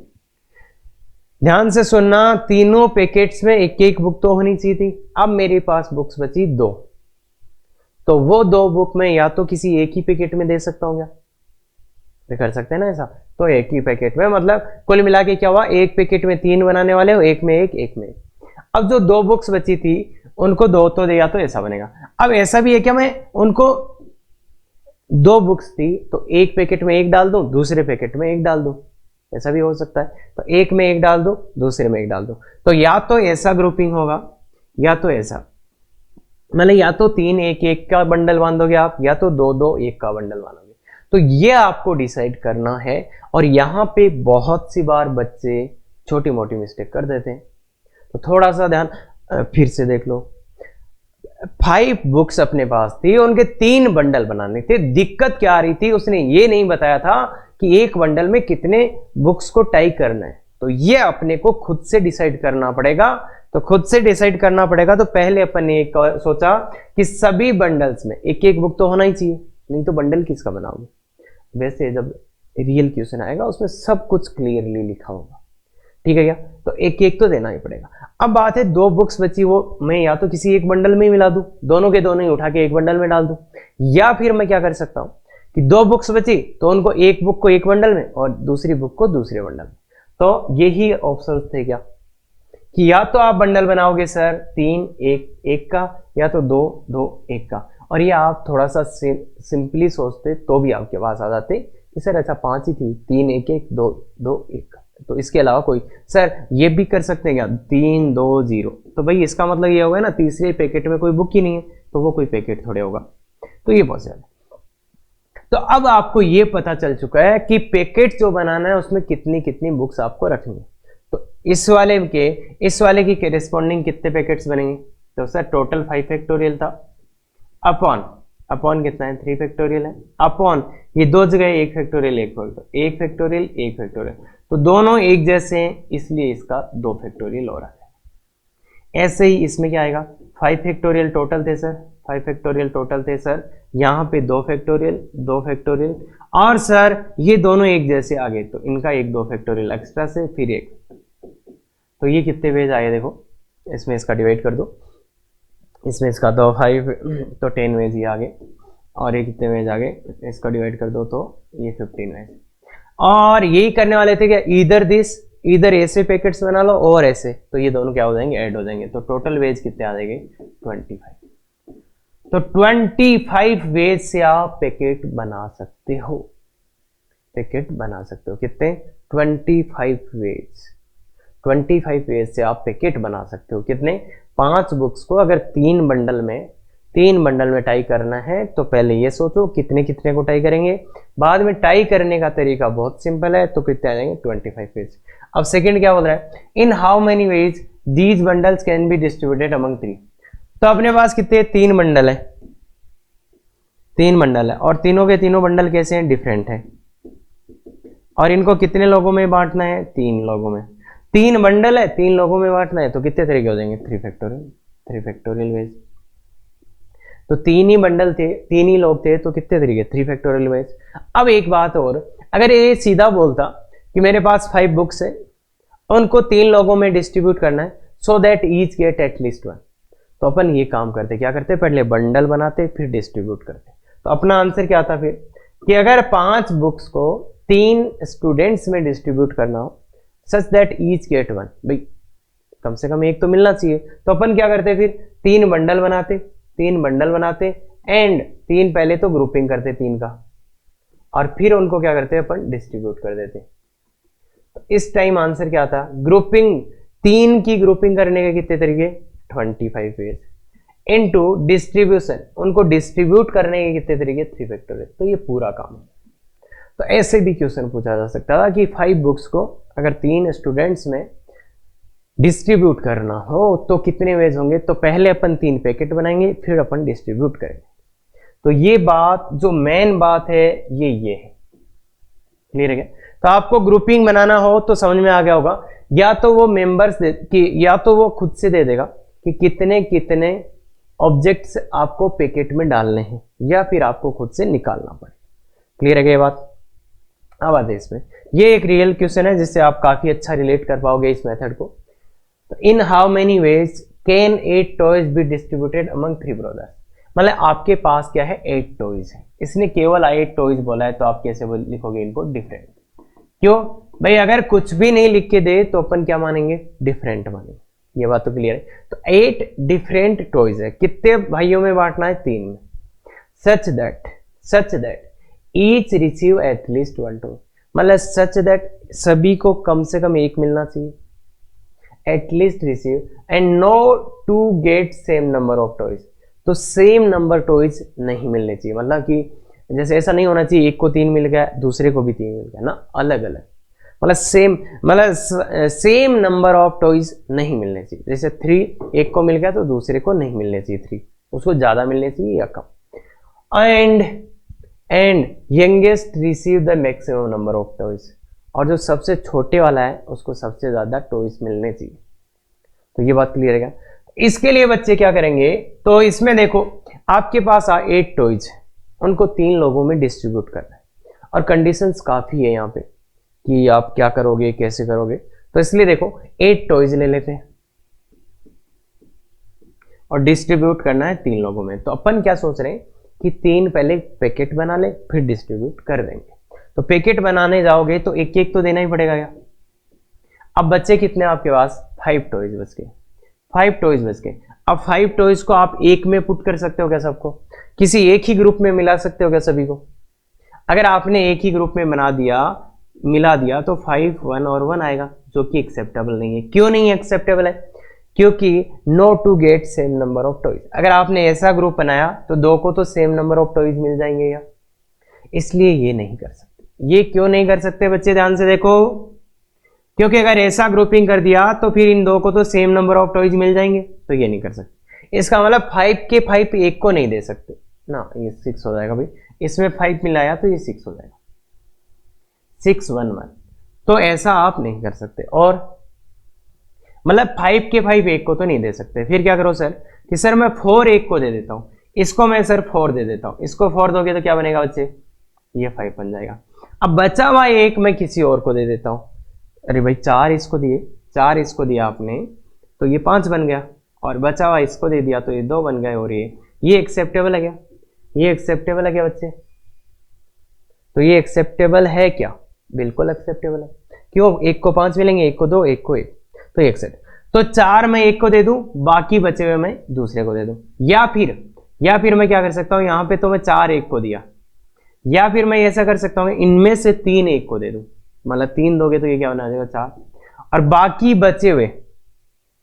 ध्यान से सुनना, तीनों पैकेट्स में एक एक बुक तो होनी चाहिए थी। अब मेरे पास बुक्स बची 2, तो वो 2 बुक में या तो किसी एक ही पैकेट में दे सकता हूं, क्या कर सकते हैं ना ऐसा, तो एक ही पैकेट में, मतलब कुल मिला के क्या हुआ, एक पैकेट में 3 बनाने वाले हो, 1 में 1 1 में 1। अब जो 2 बुक्स बची थी उनको 2 तो दिया, तो ऐसा बनेगा। अब ऐसा भी है क्या, मैं उनको 2 बुक्स थी तो एक पैकेट में 1 डाल दूं, दूसरे पैकेट में 1 डाल दूं, ऐसा भी हो सकता है। तो 1 में 1 डाल दो, दूसरे में 1 डाल दो, तो या तो ऐसा ग्रुपिंग होगा या तो ऐसा, मतलब या तो 3 1 1 का बंडल बांधोगे आप, या तो 2 2 1 का बंडल बांधोगे। तो ये आपको डिसाइड करना है, और यहां पे बहुत सी बार बच्चे छोटी मोटी मिस्टेक कर देते हैं, तो थोड़ा सा ध्यान फिर से देख लो। 5 बुक्स अपने पास थी, उनके 3 बंडल बनाने थे। दिक्कत क्या आ रही थी, उसने ये नहीं बताया था कि एक बंडल में कितने बुक्स को टाई करना है, तो ये अपने को खुद से डिसाइड करना पड़ेगा। तो खुद से डिसाइड करना पड़ेगा, तो पहले अपन ने एक सोचा कि सभी बंडल्स में एक एक बुक तो होना ही चाहिए, नहीं तो बंडल किसका बनाओगे। वैसे जब रियल क्वेश्चन आएगा उसमें सब कुछ क्लियरली लिखा होगा, ठीक है क्या, तो एक एक तो देना ही पड़ेगा। अब बात है 2 बुक्स बची, वो मैं या तो किसी एक बंडल में ही मिला दूं, दोनों के दोनों ही उठा के एक बंडल में डाल दूं, या फिर मैं क्या कर सकता हूं कि 2 बुक्स बची तो उनको एक बुक को एक बंडल में और दूसरी बुक को दूसरे बंडल में। तो यही ऑप्शन थे क्या कि या तो आप बंडल बनाओगे सर 3 1 1 का, या तो 2 2 1 का, और ये आप थोड़ा सा सिंपली सोचते तो भी आपके पास आ जाते कि सर अच्छा 5 ही थी, 3 1 1 2 2 1 का। तो इसके अलावा कोई सर ये भी कर सकते हैं क्या 3 2 0, तो भाई इसका मतलब ये होगा ना तीसरे पैकेट में कोई बुक ही नहीं है, तो वो कोई पैकेट थोड़े होगा, तो ये पॉसिबल है। तो अब आपको ये पता चल चुका है कि पैकेट जो बनाना है उसमें कितनी कितनी बुक्स आपको रखनी है। तो इस वाले की करेस्पॉन्डिंग कितने पैकेट्स बनेंगे, तो सर टोटल 5 फैक्टोरियल था, अपॉन कितना है 3 फैक्टोरियल है, अपॉन ये 2 जगह 1 फैक्टोरियल 1 फैक्टोरियल 1 फैक्टोरियल, तो दोनों एक जैसे हैं इसलिए इसका 2 फैक्टोरियल हो रहा है। ऐसे ही इसमें क्या आएगा 5 फैक्टोरियल टोटल थे सर, 5 फैक्टोरियल टोटल थे सर, यहाँ पे 2 फैक्टोरियल, और सर ये दोनों एक जैसे आ गए तो इनका 1 2 फैक्टोरियल एक्स्ट्रा से फिर 1, तो ये कितने पेज आए देखो, इसमें इसका डिवाइड कर दो, इसमें इसका तो 5 तो 10 वेज ये आ गए, और ये कितने वेज आ गए, इसका डिवाइड कर दो तो ये 15 वेज। और यही करने वाले थे क्या इधर ऐसे पैकेट्स बना लो और ऐसे, तो ये दोनों क्या हो जाएंगे ऐड हो जाएंगे, तो टोटल वेज कितने आ जाएंगे 25। तो 25 वेज से आप पैकेट बना सकते हो, कितने 25 वेज से आप पैकेट बना सकते हो, कितने 5 बुक्स को अगर 3 बंडल में टाई करना है तो पहले ये सोचो कितने कितने को टाई करेंगे, बाद में टाई करने का तरीका बहुत सिंपल है, तो कितने आ जाएंगे 25 वेज। अब सेकंड क्या बोल रहा है, इन how many veg these bundles can be distributed among 3, तो अपने पास कितने 3 बंडल है, और तीनों के तीनों बंडल कैसे हैं डिफरेंट है, और इनको कितने लोगों में बांटना है 3 लोगों में, 3 बंडल है 3 लोगों में बांटना है, तो कितने तरीके हो जाएंगे 3 फैक्टोरियल वेज। तो 3 ही बंडल थे 3 ही लोग थे तो कितने तरीके 3 फैक्टोरियल वेज। अब एक बात और, अगर ये सीधा बोलता कि मेरे पास 5 बुक्स है उनको 3 लोगों में डिस्ट्रीब्यूट करना है so that each get at least 1, तो अपन ये काम करते क्या करते पहले बंडल बनाते फिर डिस्ट्रीब्यूट करते। तो अपना आंसर क्या था फिर कि अगर 5 बुक्स को 3 स्टूडेंट्स में डिस्ट्रीब्यूट करना हो सच दैट ईच गेट 1, भाई कम से कम एक तो मिलना चाहिए, तो अपन क्या करते फिर 3 बंडल बनाते एंड 3 पहले तो ग्रुपिंग करते 3 का, और फिर उनको क्या करते अपन डिस्ट्रीब्यूट कर देते। तो इस टाइम आंसर क्या था, ग्रुपिंग 3 की ग्रुपिंग करने के कितने तरीके 25 वेज, इनटू डिस्ट्रीब्यूशन उनको डिस्ट्रीब्यूट करने के कितने तरीके 3 फैक्टोरियल, तो ये पूरा काम है। तो ऐसे भी क्वेश्चन पूछा जा सकता था कि 5 बुक्स को अगर 3 स्टूडेंट्स में डिस्ट्रीब्यूट करना हो तो कितने वेज होंगे, तो पहले अपन 3 पैकेट बनाएंगे फिर अपन डिस्ट्रीब्यूट करेंगे। तो ये बात जो मेन बात है ये है, क्लियर है क्या। तो आपको ग्रुपिंग बनाना हो तो समझ में आ गया होगा, या तो वो मेंबर्स या तो वो खुद से दे देगा कि कितने कितने ऑब्जेक्ट्स आपको पैकेट में डालने हैं, या फिर आपको खुद से निकालना पड़े। क्लियर है क्या ये बात। अब आते हैं इसमें, ये एक रियल क्वेश्चन है जिससे आप काफी अच्छा रिलेट कर पाओगे इस मेथड को। तो इन how many ways can 8 toys be distributed among 3 brothers, मतलब आपके पास क्या है 8 टॉयज है, इसने केवल 8 टॉयज बोला है, तो आप कैसे लिखोगे इनको डिफरेंट। क्यों भाई, अगर कुछ भी नहीं लिख के दे तो अपन क्या मानेंगे डिफरेंट मानेंगे, ये बात तो क्लियर है। तो 8 डिफरेंट टॉयज है, कितने भाइयों में बांटना है 3 में, such that each receive at least 1 toy, मतलब सच दैट सभी को कम से कम 1 मिलना चाहिए, at least receive and no to get same number of toys, तो सेम नंबर टॉयज नहीं मिलने चाहिए, मतलब कि जैसे ऐसा नहीं होना चाहिए एक को 3 मिल गया दूसरे को भी 3 मिल गया ना, अलग अलग, मतलब सेम नंबर ऑफ टॉयज नहीं मिलने चाहिए। जैसे 3 एक को मिल गया तो दूसरे को नहीं मिलने चाहिए 3, उसको ज्यादा मिलने चाहिए या कम। And youngest receive the maximum number of toys, और जो सबसे छोटे वाला है उसको सबसे ज्यादा टॉयज मिलने चाहिए। तो ये बात क्लियर है क्या। इसके लिए बच्चे क्या करेंगे, तो इसमें देखो आपके पास 8 टॉयज, उनको 3 लोगों में डिस्ट्रीब्यूट करना है, और कंडीशंस काफी है यहाँ पे कि आप क्या करोगे कैसे करोगे। तो इसलिए देखो 8 टॉयज ले लेते हैं और डिस्ट्रीब्यूट करना है 3 लोगों में। तो अपन क्या सोच रहे हैं कि 3 पहले पैकेट बना ले फिर डिस्ट्रीब्यूट कर देंगे। तो पैकेट बनाने जाओगे तो एक एक तो देना ही पड़ेगा यार। अब बच्चे कितने आपके पास 5 टॉयज बच गए, 5 टॉयज बच गए। अब 5 टॉयज को आप एक में पुट कर सकते हो क्या? सबको किसी एक ही ग्रुप में मिला सकते हो क्या सभी को? अगर आपने एक ही ग्रुप में बना दिया, मिला दिया, तो 5 1 और 1 आएगा, जो कि एक्सेप्टेबल नहीं है। क्यों नहीं एक्सेप्टेबल है? क्योंकि no to get same number of toys. अगर आपने ऐसा ग्रुप बनाया तो 2 को तो सेम नंबर ऑफ टॉयज मिल जाएंगे या, इसलिए ये नहीं कर सकते। ये क्यों नहीं कर सकते बच्चे, ध्यान से देखो, क्योंकि अगर ऐसा ग्रुपिंग कर दिया तो फिर इन 2 को तो सेम नंबर ऑफ टॉयज मिल जाएंगे, तो ये नहीं कर सकते। इसका मतलब 5 के 5 एक को नहीं दे सकते ना, ये 6 हो जाएगा भाई। इसमें 5 मिलाया तो ये 6 हो जाएगा, 6 1 1। तो ऐसा आप नहीं कर सकते। और मतलब 5 के 5 एक को तो नहीं दे सकते। फिर क्या करो सर कि सर मैं 4 एक को दे देता हूं, इसको मैं सर 4 दे देता हूं, इसको 4 दोगे तो क्या बनेगा बच्चे? ये 5 बन जाएगा। अब बचा हुआ एक मैं किसी और को दे देता हूं। अरे भाई 4 इसको दिए, 4 इसको दिया आपने तो ये 5 बन गया, और बचा हुआ इसको दे दिया तो ये 2 बन गए। और ये एक्सेप्टेबल है क्या? ये एक्सेप्टेबल है क्या बच्चे? तो ये एक्सेप्टेबल है क्या? बिल्कुल एक्सेप्टेबल है। क्यों? एक को 5 मिलेंगे, एक को 2, एक को 1, तो एक सेट। तो 4 मैं एक को दे दूं, बाकी बचे हुए मैं दूसरे को दे दूं। या फिर मैं क्या कर सकता हूं, यहां पे तो मैं 4 एक को दिया, या फिर मैं ऐसा कर सकता हूं इनमें से 3 एक को दे दूं। मतलब 3 दोगे तो ये क्या बना जाएगा 4, और बाकी बचे हुए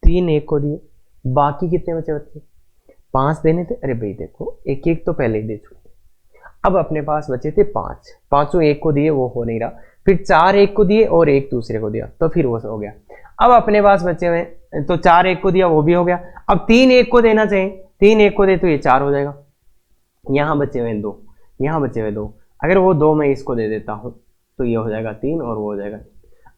3 एक को दिए, बाकी कितने बचे बच्चे? 5 देने थे। अरे भाई देखो एक एक तो पहले ही दे चुके। अब अपने पास बचे थे 5, पांचों एक को दिए, वो हो नहीं रहा। फिर 4 एक को दिए और एक दूसरे को दिया, तो फिर वो हो गया। अब अपने पास बचे हुए तो 4 एक को दिया, वो भी हो गया। अब 3 एक को देना चाहिए, 3 एक को दे तो ये 4 हो जाएगा। यहां बचे हुए 2, यहां बचे हुए 2, अगर वो 2 मैं इसको दे देता हूं तो ये हो जाएगा 3 और वो हो जाएगा।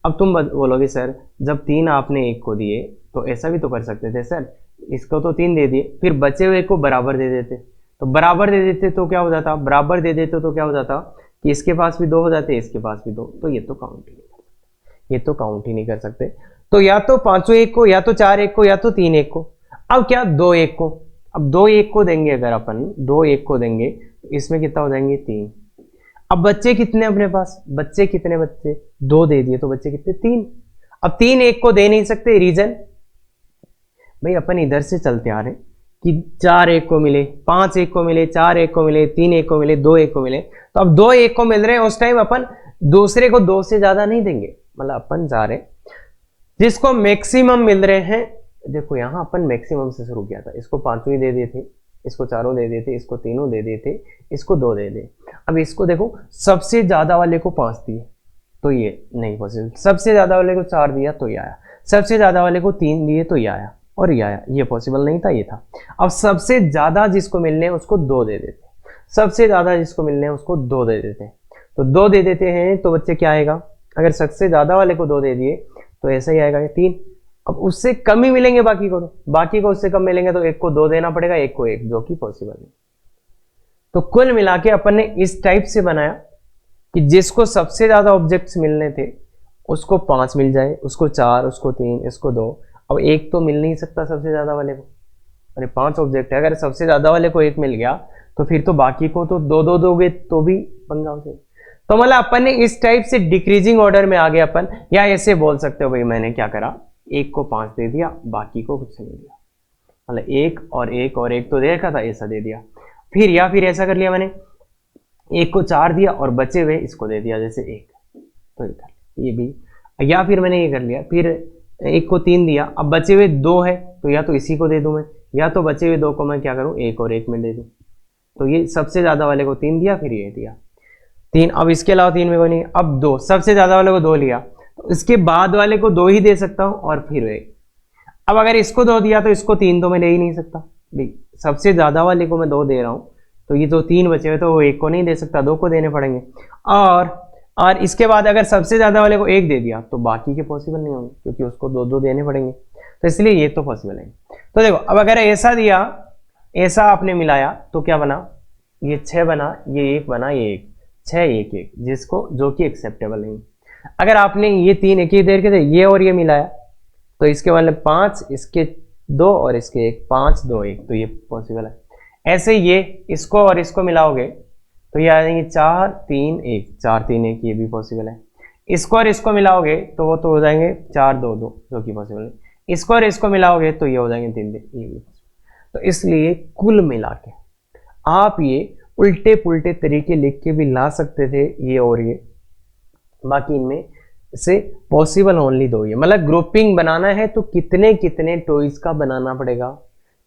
अब तुम बोलोगे सर जब 3 आपने एक को दिए तो ऐसा भी तो कर सकते थे सर, इसको तो 3 दे दिए, फिर बचे हुए को बराबर दे देते। तो बराबर दे देते तो क्या हो जाता? बराबर दे देते तो क्या हो जाता कि इसके पास भी 2 हो जाते, इसके पास भी 2। तो ये तो काउंट ही नहीं कर सकते, ये तो काउंट ही नहीं कर सकते। तो या तो 5 एक को, या तो 4 एक को, या तो 3 एक को। अब क्या 2 एक को? अब 2 एक को देंगे, अगर अपन 2 एक को देंगे तो इसमें कितना हो जाएंगे 3। अब बच्चे कितने अपने पास? बच्चे कितने? बच्चे 2 दे दिए तो बच्चे कितने? 3। अब 3 एक को दे नहीं सकते, रीजन भाई अपन इधर से चलते आ रहे कि 4 एक को मिले, 5 एक को मिले, 4 एक को मिले, 3 एक को मिले, 2 एक को मिले। तो अब 2 एक को मिल रहे हैं, उस टाइम अपन दूसरे को 2 से ज्यादा नहीं देंगे। मतलब अपन जा रहे जिसको मैक्सिमम मिल रहे हैं। देखो यहां अपन मैक्सिमम से शुरू किया था, इसको 5 ही दे दिए थे, इसको 4 दे दिए थे, इसको 3 दे दिए थे, इसको 2 दे दिए। अब इसको देखो सबसे ज्यादा वाले को 5 दिए तो ये नहीं पॉसिबल, सबसे ज्यादा वाले को 4 दिया तो ये आया, सबसे ज्यादा वाले को 3 दिए तो ये आया, और ये आया। ये पॉसिबल नहीं था, ये था। अब सबसे ज्यादा जिसको मिलने हैं उसको 2 दे देते, सबसे ज्यादा जिसको मिलने हैं उसको 2 दे देते। तो 2 दे देते हैं तो बच्चे क्या आएगा? अगर सबसे ज्यादा वाले को 2 दे दिए तो ऐसा ही आएगा 3। अब उससे कम ही मिलेंगे बाकी को, तो बाकी को उससे कम मिलेंगे तो एक को 2 देना पड़ेगा, एक को 1, जो कि पॉसिबल नहीं। तो कुल मिला के अपन ने इस टाइप से बनाया कि जिसको सबसे ज्यादा ऑब्जेक्ट्स मिलने थे उसको 5 मिल जाए, उसको 4, उसको 3, इसको 2। अब एक तो मिल नहीं सकता सबसे ज्यादा वाले को, अरे 5 ऑब्जेक्ट है, अगर सबसे ज्यादा वाले को 1 मिल गया तो फिर तो बाकी को तो 2 दोगे तो भी पंगा हो जाएगा। तो मतलब अपन ने इस टाइप से डिक्रीजिंग ऑर्डर में आ गए अपन, या ऐसे बोल सकते हो भाई मैंने क्या करा, 1 को 5 दे दिया, बाकी को कुछ नहीं दिया। मतलब 1 और 1 और 1 तो दे रखा था, ऐसा दे दिया। फिर या फिर ऐसा कर लिया मैंने, 1 को 4 दिया और बचे हुए इसको दे दिया, जैसे 1, तो ये भी। या फिर मैंने ये कर लिया, फिर 1 को 3 दिया, अब बचे हुए 2 है तो या तो इसी को दे दूं मैं, या तो बचे हुए 2 को मैं क्या करूं 1 और 1 में दे दूं। तो ये सबसे ज्यादा वाले को 3 दिया, फिर ये दिया 3। अब इसके अलावा 3 में कोई नहीं। अब 2, सबसे ज्यादा वाले को 2 लिया, तो इसके बाद वाले को 2 ही दे सकता हूं, और फिर 1। अब अगर इसको 2 दिया तो इसको 3 तो मैं ले ही नहीं सकता भाई, सबसे ज्यादा वाले को मैं 2 दे रहा हूं, तो ये जो 3 बचे हुए तो वो 1 को नहीं दे सकता, 2 को देने पड़ेंगे। और इसके बाद अगर सबसे ज्यादा वाले को 1 दे दिया तो बाकी के पॉसिबल नहीं होंगे, क्योंकि उसको 2 देने पड़ेंगे। तो इसलिए ये तो पॉसिबल है। तो देखो अब अगर ऐसा दिया, ऐसा आपने मिलाया तो क्या बना, ये 6 बना, ये 1 बना, ये 1, 6 1 1, जिसको जो कि एक्सेप्टेबल नहीं। अगर आपने ये तीन एक ही देर के थे, ये और ये मिलाया, तो इसके मतलब 5, इसके 2 और इसके 1, 5 2 1, तो ये पॉसिबल है। ऐसे ये इसको और इसको मिलाओगे तो ये आ जाएंगे 4 3 1, 4 3 1, ये भी पॉसिबल है। इसको और इसको मिलाओगे तो वो तो हो जाएंगे 4 2 2, जो कि पॉसिबल है। इसको और इसको मिलाओगे तो ये हो जाएंगे 3 3, ये भी। तो इसलिए कुल मिला के आप ये उल्टे पुल्टे तरीके लिख के भी ला सकते थे, ये और ये, बाकी इनमें से पॉसिबल ओनली 2 ये। मतलब ग्रुपिंग बनाना है तो कितने कितने टॉयज का बनाना पड़ेगा,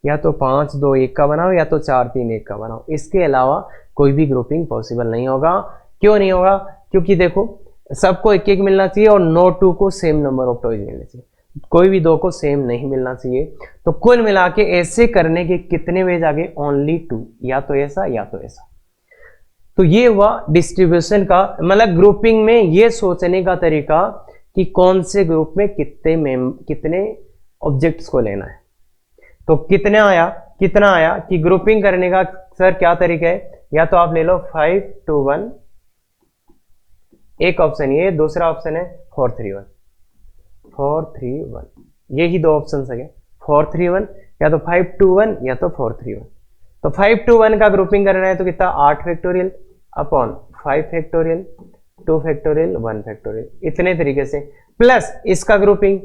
या तो 5 2 1 का बनाओ या तो 4 3 1 का बनाओ, इसके अलावा कोई भी ग्रुपिंग पॉसिबल नहीं होगा। क्यों नहीं होगा? क्योंकि देखो सबको एक एक मिलना चाहिए और नो टू को सेम नंबर ऑफ टॉयज मिलने चाहिए, कोई भी 2 को सेम नहीं मिलना चाहिए। तो कुल मिला के ऐसे करने के कितने वेज आ गए? ओनली 2, या तो ऐसा या तो ऐसा। तो ये हुआ डिस्ट्रीब्यूशन का, मतलब ग्रुपिंग में ये सोचने का तरीका कि कौन से ग्रुप में कितने ऑब्जेक्ट्स को लेना है। तो कितना आया कि ग्रुपिंग करने का सर क्या तरीका है? या तो आप ले लो 5 2 1, एक ऑप्शन ये, दूसरा ऑप्शन है 4 3 1, 4 3 1, यही 2 ऑप्शन है, 4 3 1 या तो 5 2 1 या तो 4 3 1। तो 5 2 1 का ग्रुपिंग करना है तो कितना? 8 factorial upon 5 factorial 2 factorial 1 factorial, इतने तरीके से, प्लस इसका ग्रुपिंग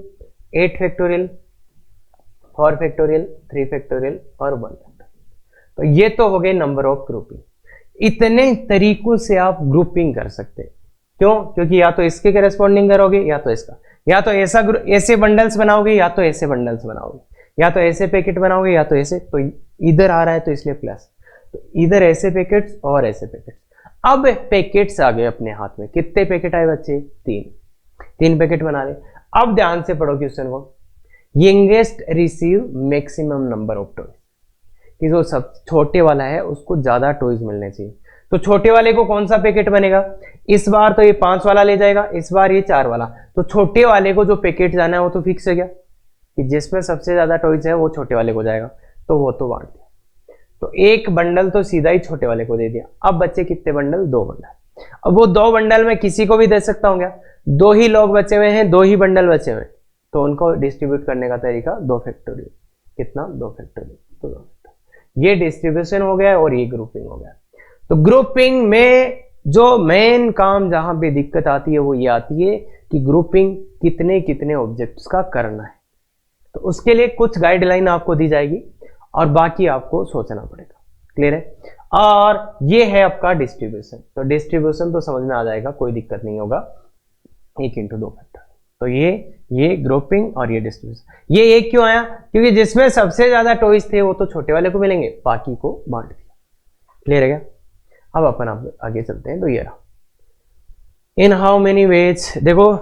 8 फैक्टोरियल 4 फैक्टोरियल 3 फैक्टोरियल और 1 फैक्टोरियल। तो ये तो हो गए नंबर ऑफ ग्रुपिंग। इतने तरीकों से आप ग्रुपिंग कर सकते हैं। क्यों? क्योंकि या तो इसके करेस्पॉन्डिंग करोगे या तो इसका, या तो ऐसे बंडल्स बनाओगे या तो ऐसे बंडल्स बनाओगे, या तो ऐसे पैकेट बनाओगे या तो ऐसे। तो इधर आ रहा है तो इसलिए प्लस, तो इधर ऐसे पैकेट्स और ऐसे पैकेट्स। अब पैकेट्स आ गए अपने हाथ में, कितने पैकेट आए बच्चे? 3 पैकेट बना ले। अब ध्यान से पढ़ो क्वेश्चन को, youngest receive maximum number of toys, कि जो सब छोटे वाला है उसको ज्यादा टॉयज मिलने चाहिए। तो छोटे वाले को कौन सा पैकेट बनेगा? इस बार तो ये 5 वाला ले जाएगा, इस बार ये 4 वाला। तो छोटे वाले को जो पैकेट जाना है वो तो फिक्स है क्या, कि जिसमें सबसे ज्यादा टॉयज है वो छोटे वाले को जाएगा, तो वो तो बांट दिया। तो एक बंडल तो सीधा ही छोटे वाले को दे दिया। अब बच्चे कितने बंडल? 2 बंडल। अब वो 2 बंडल में किसी को भी दे सकता हूँ क्या? 2 ही लोग बचे हुए हैं, 2 ही बंडल बचे हुए हैं, तो उनको डिस्ट्रीब्यूट करने का तरीका 2 फैक्टोरियल। कितना? 2 फैक्टोरियल, तो 2 फैक्टोरियल। ये डिस्ट्रीब्यूशन हो गया और ये ग्रुपिंग हो गया। तो ग्रुपिंग में जो मेन काम जहां पे दिक्कत आती है वो ये आती है कि ग्रुपिंग कितने कितने ऑब्जेक्ट्स का करना है। तो उसके लिए कुछ गाइडलाइन आपको दी जाएगी और बाकी आपको सोचना पड़ेगा। क्लियर है? और ये है आपका डिस्ट्रीब्यूशन। तो डिस्ट्रीब्यूशन तो समझ में आ जाएगा, कोई दिक्कत नहीं होगा, 1 × 2 फैक्टर। तो ये ग्रुपिंग और ये डिस्ट्रीब्यूशन। ये एक क्यों आया? क्योंकि जिसमें सबसे ज्यादा टॉयज थे वो तो छोटे वाले को मिलेंगे, बाकी को बांट दिया। क्लियर है क्या? अब अपन आगे चलते हैं। तो ये रहा, इन हाउ मेनी वेज, देखो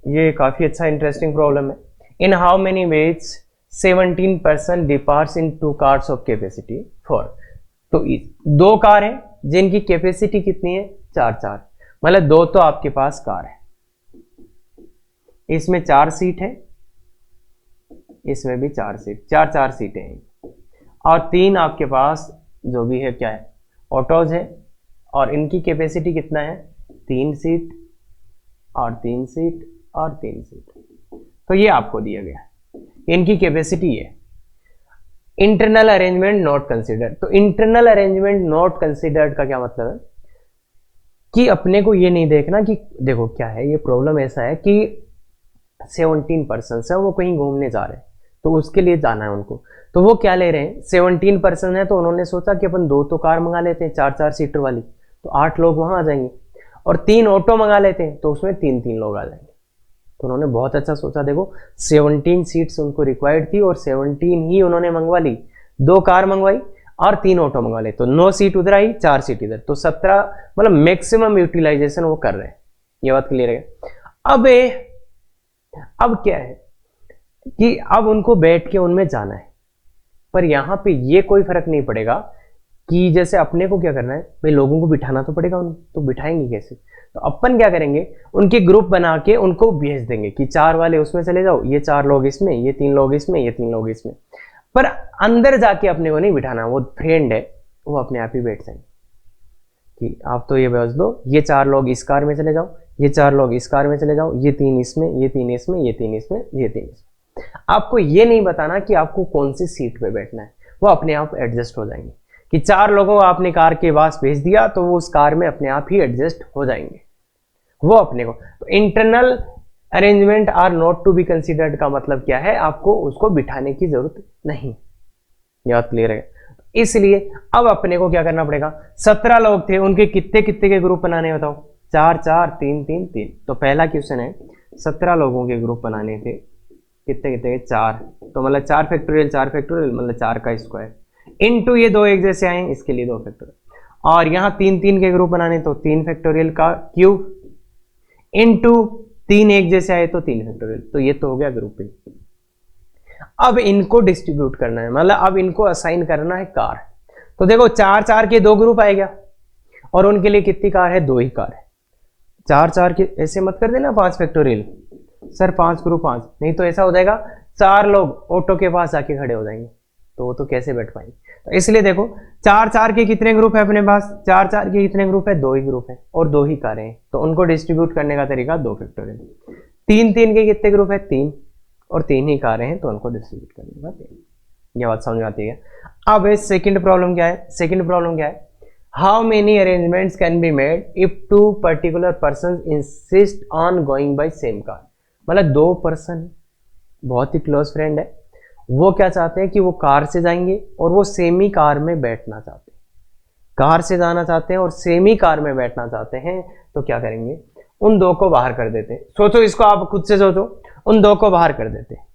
ये काफी अच्छा इंटरेस्टिंग प्रॉब्लम है। इन how many veg 17% departs in 2 cars of capacity 4। तो 2 कार है जिनकी कैपेसिटी कितनी है? 4 मतलब 2 तो आपके पास कार है, इसमें 4 सीट है, इसमें भी 4 सीट, 4 सीटें हैं, और 3 आपके पास जो भी है क्या है? ऑटोज है, और इनकी कैपेसिटी कितना है? 3 सीट और 3 सीट और 3 सीट। तो ये आपको दिया गया है, इनकी कैपेसिटी है। Internal arrangement not considered. तो इंटरनल अरेंजमेंट नॉट कंसिडर्ड का क्या मतलब है? कि अपने को ये नहीं देखना कि देखो क्या है, ये प्रॉब्लम ऐसा है कि 17 पर्सन है, वो कहीं घूमने जा रहे हैं, तो उसके लिए जाना है उनको। तो वो क्या ले रहे हैं? 17 पर्सन है, तो उन्होंने सोचा कि अपन 2 तो कार मंगा लेते हैं 4 सीटर वाली, तो 8 लोग वहां आ जाएंगे, और 3 ऑटो मंगा लेते हैं तो उसमें 3 लोग आ जाएंगे। तो उन्होंने बहुत अच्छा सोचा। देखो 17 सीट्स उनको रिक्वायर्ड थी और 17 ही उन्होंने मंगवा ली, 2 कार मंगवाई और 3 ऑटो मंगवा ले, तो 9 सीट उधर आई, 4 सीट इधर, तो 17, मतलब मैक्सिमम यूटिलाइजेशन वो कर रहे हैं। ये बात क्लियर है? अब क्या है कि अब उनको बैठ के उनमें जाना है, पर यहां पे ये कोई फर्क नहीं पड़ेगा कि जैसे अपने को क्या करना है भाई, लोगों को बिठाना तो पड़ेगा उनको, तो बिठाएंगे कैसे? तो अपन क्या करेंगे, उनके ग्रुप बना के उनको भेज देंगे कि 4 वाले उसमें चले जाओ, ये 4 लोग इसमें, ये 3 लोग इसमें, ये 3 लोग इसमें। पर अंदर जाके अपने को नहीं बिठाना, वो फ्रेंड है, वो अपने आप ही बैठ जाएंगे कि आप तो ये भेज दो, ये 4 लोग इस कार में चले जाओ, ये 4 लोग इस कार में चले जाओ, ये 3 इसमें, ये 3 इसमें, ये 3 इसमें, ये 3 इसमें। आपको ये नहीं बताना कि आपको कौन सी सीट पे बैठना है, वो अपने आप एडजस्ट हो जाएंगे। कि 4 लोगों को आपने कार के पास भेज दिया तो वो उस कार में अपने आप ही एडजस्ट हो जाएंगे वो अपने को। तो internal arrangement are not to be considered का मतलब क्या है, आपको उसको बिठाने की जरूरत नहीं। ये बात क्लियर है। इसलिए अब अपने को क्या करना पड़ेगा, 17 लोग थे, उनके कितने कितने के ग्रुप बनाने बताओ, 4 4 3 3 3। तो पहला क्वेश्चन है 17 लोगों के ग्रुप बनाने थे, कितने कितने के 4, तो मतलब 4 फैक्टोरियल 4 फैक्टोरियल मतलब 4 का स्क्वायर इनटू ये 2 एक जैसे आए इसके लिए 2 फैक्टोरियल, और यहाँ 3 3 के ग्रुप बनाने तो 3 फैक्टोरियल का क्यूब इनटू 3 एक जैसे आए तो 3 फैक्टोरियल। तो ये तो हो गया ग्रुपिंग। अब इनको डिस्ट्रीब्यूट करना है, मतलब अब इनको असाइन करना है कार। तो देखो 4 4 के 2 ग्रुप आएगा और उनके लिए कितनी कार है, 2 ही कार है। 4 4 के ऐसे मत कर देना 5 फैक्टोरियल सर, 5 ग्रुप 5, नहीं तो ऐसा हो जाएगा 4 लोग ऑटो के पास जाके खड़े हो जाएंगे, तो वो तो कैसे बैठ पाएंगे। तो इसलिए देखो 4 4 के कितने ग्रुप है अपने पास, 4 4 के कितने ग्रुप है, 2 ही ग्रुप है और 2 ही कारें हैं, तो उनको डिस्ट्रीब्यूट करने का तरीका 2 फैक्टोरियल। 3 3 के कितने ग्रुप है, 3 और 3 ही कारें हैं, तो उनको डिस्ट्रीब्यूट करने का 3। ये बात समझ में आती है। अब सेकंड प्रॉब्लम क्या है, सेकंड प्रॉब्लम क्या है, how many arrangements can be made if 2 particular person insist on going by same car. मतलब 2 पर्सन बहुत ही क्लोज फ्रेंड है, वो क्या चाहते हैं कि वो कार से जाएंगे और वो सेम ही कार में बैठना चाहते हैं, कार से जाना चाहते हैं और सेम ही कार में बैठना चाहते हैं। तो क्या करेंगे, उन 2 को बाहर कर देते हैं। सोचो इसको, आप खुद से सोचो, उन 2 को बाहर कर देते हैं।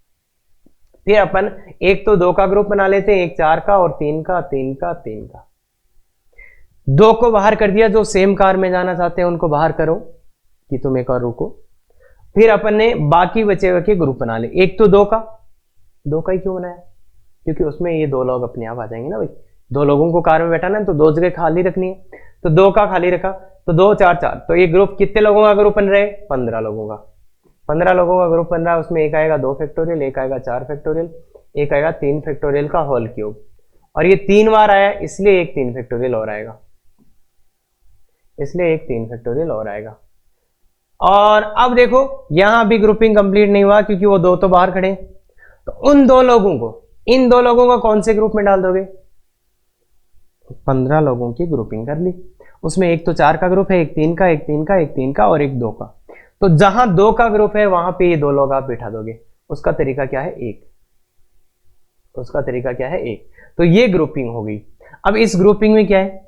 फिर अपन एक तो 2 का ग्रुप बना लेते हैं, एक 4 का और 3 का 3 का 3 का। 2 को बाहर कर दिया, जो सेम कार में जाना चाहते हैं उनको बाहर करो कि तुम एक और रुको। फिर अपन ने बाकी बचे हुए के ग्रुप बना ले। एक तो 2 का ही क्यों बनाया, क्योंकि उसमें ये 2 लोग अपने आप आ जाएंगे ना भाई, 2 लोगों को कार में बैठाना है तो 2 जगह खाली रखनी है, तो 2 का खाली रखा, तो 2 4 4, तो ये ग्रुप कितने लोगों का ग्रुप बन रहे हैं, 15 लोगों का। 15 लोगों का ग्रुप बन रहा है, उसमें एक आएगा 2 फैक्टोरियल, एक आएगा 4 फैक्टोरियल, एक आएगा 3 फैक्टोरियल का होल क्यूब, और ये 3 बार आया इसलिए एक 3 फैक्टोरियल और आएगा, इसलिए एक 3 फैक्टोरियल और आएगा। और अब देखो यहां भी ग्रुपिंग कंप्लीट नहीं हुआ क्योंकि वो 2 तो बाहर खड़े हैं, तो उन 2 लोगों को, इन 2 लोगों को कौन से ग्रुप में डाल दोगे, 15 लोगों की ग्रुपिंग कर ली। उसमें एक तो 4 का ग्रुप है, एक 3 का, एक 3 का, एक 3 का और एक 2 का। तो जहां 2 का ग्रुप है वहां पे ये 2 लोग आप बिठा दोगे। उसका तरीका क्या है, 1, उसका तरीका क्या है 1। तो ये ग्रुपिंग हो गई। अब इस ग्रुपिंग में क्या है,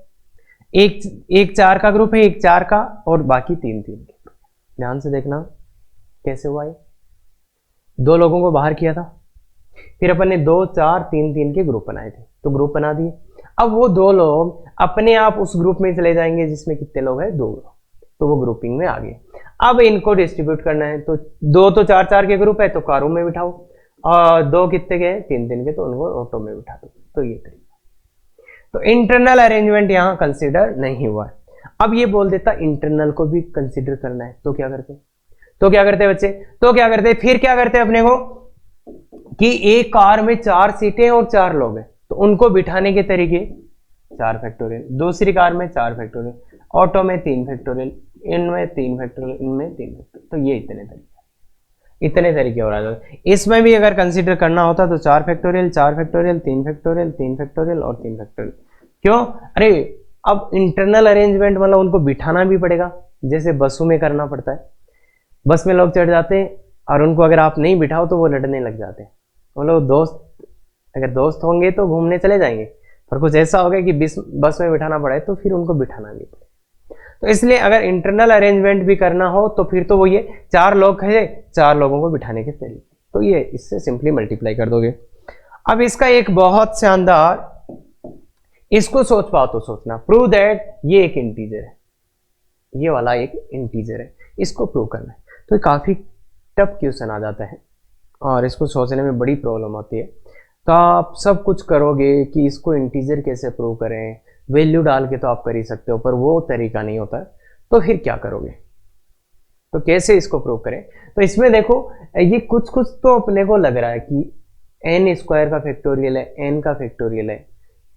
एक 4 का ग्रुप है, एक 4 का और बाकी 3 3 के। ध्यान से देखना कैसे हुआ है, 2 लोगों को बाहर किया था, फिर अपन ने 2 4 3 3 के ग्रुप बनाए थे, तो ग्रुप बना दिए। अब वो 2 लोग अपने आप उस ग्रुप में चले जाएंगे जिसमें कितने लोग हैं, 2 लोग, तो वो ग्रुपिंग में आ गए। अब इनको डिस्ट्रीब्यूट करना है, तो 2 तो 4 4 के ग्रुप है तो कारों में बिठाओ, और 2 कितने के 3 3 के तो उनको ऑटो में बिठा दो। तो ये तरीका, तो इंटरनल अरेंजमेंट यहां कंसिडर नहीं हुआ है। अब ये बोल देता इंटरनल को भी कंसिडर करना है, तो क्या करते, तो क्या करते बच्चे, तो क्या करते, फिर क्या करते अपने को कि एक कार में 4 सीटें और 4 लोग हैं, तो उनको बिठाने के तरीके 4 फैक्टोरियल, दूसरी कार में 4 फैक्टोरियल, ऑटो में 3 फैक्टोरियल, इनमें 3 फैक्टोरियल, इनमें 3 फैक्टोरियल। तो ये इतने तरीके हो रहा है। इसमें भी अगर कंसीडर करना होता तो 4 फैक्टोरियल 4 फैक्टोरियल 3 फैक्टोरियल 3 फैक्टोरियल और 3 फैक्टोरियल। क्यों, अरे अब इंटरनल अरेंजमेंट मतलब उनको बिठाना भी पड़ेगा, जैसे बसों में करना पड़ता है। बस में लोग चढ़ जाते हैं और उनको अगर आप नहीं बिठाओ तो वो लड़ने लग जाते हैं। वो लोग दोस्त, अगर दोस्त होंगे तो घूमने चले जाएंगे, पर कुछ ऐसा हो गया कि बस में बिठाना पड़े तो फिर उनको बिठाना भी पड़े। तो इसलिए अगर इंटरनल अरेंजमेंट भी करना हो तो फिर तो वो ये 4 लोग है, 4 लोगों को बिठाने के तरीके, तो ये इससे सिंपली मल्टीप्लाई कर दोगे। अब इसका एक बहुत शानदार, इसको सोच पाओ तो सोचना, प्रूव दैट ये एक इंटीजर है, ये वाला एक इंटीजर है, इसको प्रूव करना है। तो काफी टफ क्वेश्चन आ जाता है और इसको सोचने में बड़ी प्रॉब्लम होती है। तो आप सब कुछ करोगे कि इसको इंटीजर कैसे प्रूव करें, वैल्यू डाल के तो आप कर ही सकते हो, पर वो तरीका नहीं होता है। तो फिर क्या करोगे, तो कैसे इसको प्रूव करें। तो इसमें देखो ये कुछ कुछ तो अपने को लग रहा है कि n² का फैक्टोरियल है, n का फैक्टोरियल है,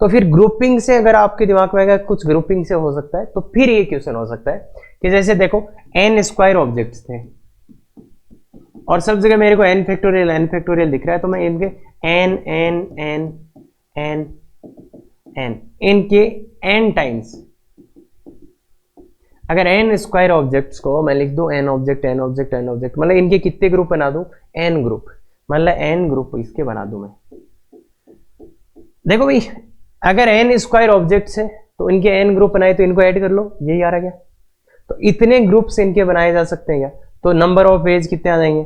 तो फिर ग्रुपिंग से अगर आपके दिमाग में आएगा कुछ ग्रुपिंग से हो सकता है, तो फिर ये क्वेश्चन हो सकता है कि जैसे देखो n स्क्वायर ऑब्जेक्ट्स थे और सब जगह मेरे को n फैक्टोरियल दिख रहा है, तो मैं इनके n n n n n इनके n टाइम्स, अगर n स्क्वायर ऑब्जेक्ट्स को मैं लिख दूं n object n object n object, मतलब इनके कितने ग्रुप बना दूं, n ग्रुप, मतलब n ग्रुप इसके बना दूं मैं। देखो भाई अगर n स्क्वायर ऑब्जेक्ट्स है तो इनके n ग्रुप बनाए, तो इनको ऐड कर लो, यही आ रहा क्या। तो इतने ग्रुप्स इनके बनाए जा सकते हैं क्या, तो नंबर ऑफ वेज कितने आ जाएंगे,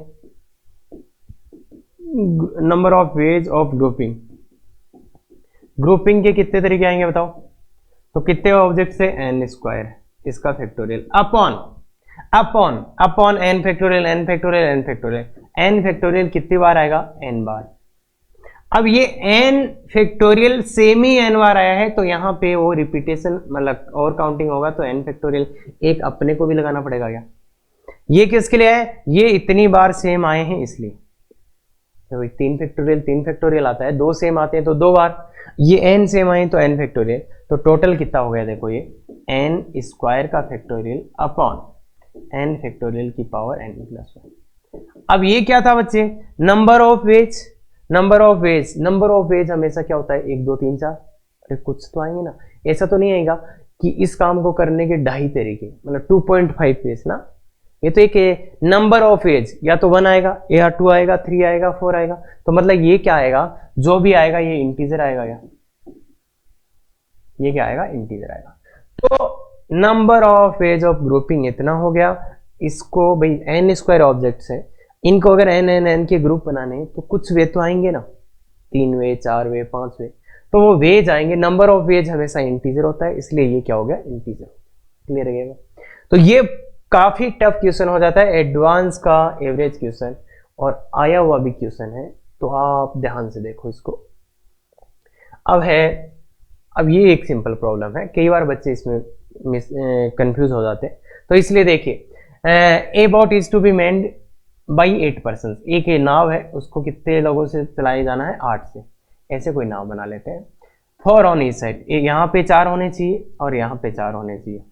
number of ways of grouping, grouping के कितने तरीके आएंगे बताओ। तो कितने ऑब्जेक्ट से n स्क्वायर, इसका factorial upon upon upon n factorial n factorial n factorial, n factorial कितनी बार आएगा, n बार। अब ये n फैक्टोरियल सेम ही n बार आया है, तो यहाँ पे वो रिपीटेशन मतलब और काउंटिंग होगा, तो n फैक्टोरियल एक अपने को भी लगाना पड़ेगा क्या। ये किसके लिए है, ये इतनी बार सेम आए हैं इसलिए। तो 3 फैक्टोरियल आता है, 2 सेम आते हैं तो 2 बार, ये n सेम आए तो n फैक्टोरियल, तो टोटल कितना हो गया देखो, ये n स्क्वायर का फैक्टोरियल अपॉन n फैक्टोरियल की पावर n प्लस 1। अब ये क्या था बच्चे, number of ways, number of ways, number of ways हमेशा क्या होता है 1 2 3 4, अरे कुछ तो आएंगे ना, ऐसा तो नहीं आएगा कि इस काम को करने के 2.5 तरीके, मतलब 2.5 वेज ना, ये तो एक नंबर ऑफ वेज, या तो 1 आएगा या 2 आएगा 3 आएगा 4 आएगा, तो मतलब ये क्या आएगा, जो भी आएगा ये इंटीजर आएगा क्या, ये क्या आएगा, इंटीजर आएगा। तो number of ways of grouping इतना हो गया। इसको भाई n स्क्वायर ऑब्जेक्ट्स है, इनको अगर n n n के ग्रुप बनाने हैं तो कुछ वे तो आएंगे ना, 3 वे 4 वे 5 वे, तो वो वेज आएंगे। नंबर ऑफ वेज हमेशा इंटीजर होता है, इसलिए ये क्या हो गया, इंटीजर। क्लियर है। तो ये काफी टफ क्वेश्चन हो जाता है, एडवांस का एवरेज क्वेश्चन और आया हुआ भी क्वेश्चन है, तो आप ध्यान से देखो इसको। अब ये एक सिंपल प्रॉब्लम है, कई बार बच्चे इसमें कंफ्यूज हो जाते हैं, तो इसलिए देखिए, a boat is to be manned by 8 person, एक नाव है उसको कितने लोगों से चलाया जाना है, 8 से, ऐसे कोई नाव बना लेते हैं। 4 ऑन ईच साइड, यहाँ पे 4 होने चाहिए और यहाँ पे 4 होने चाहिए।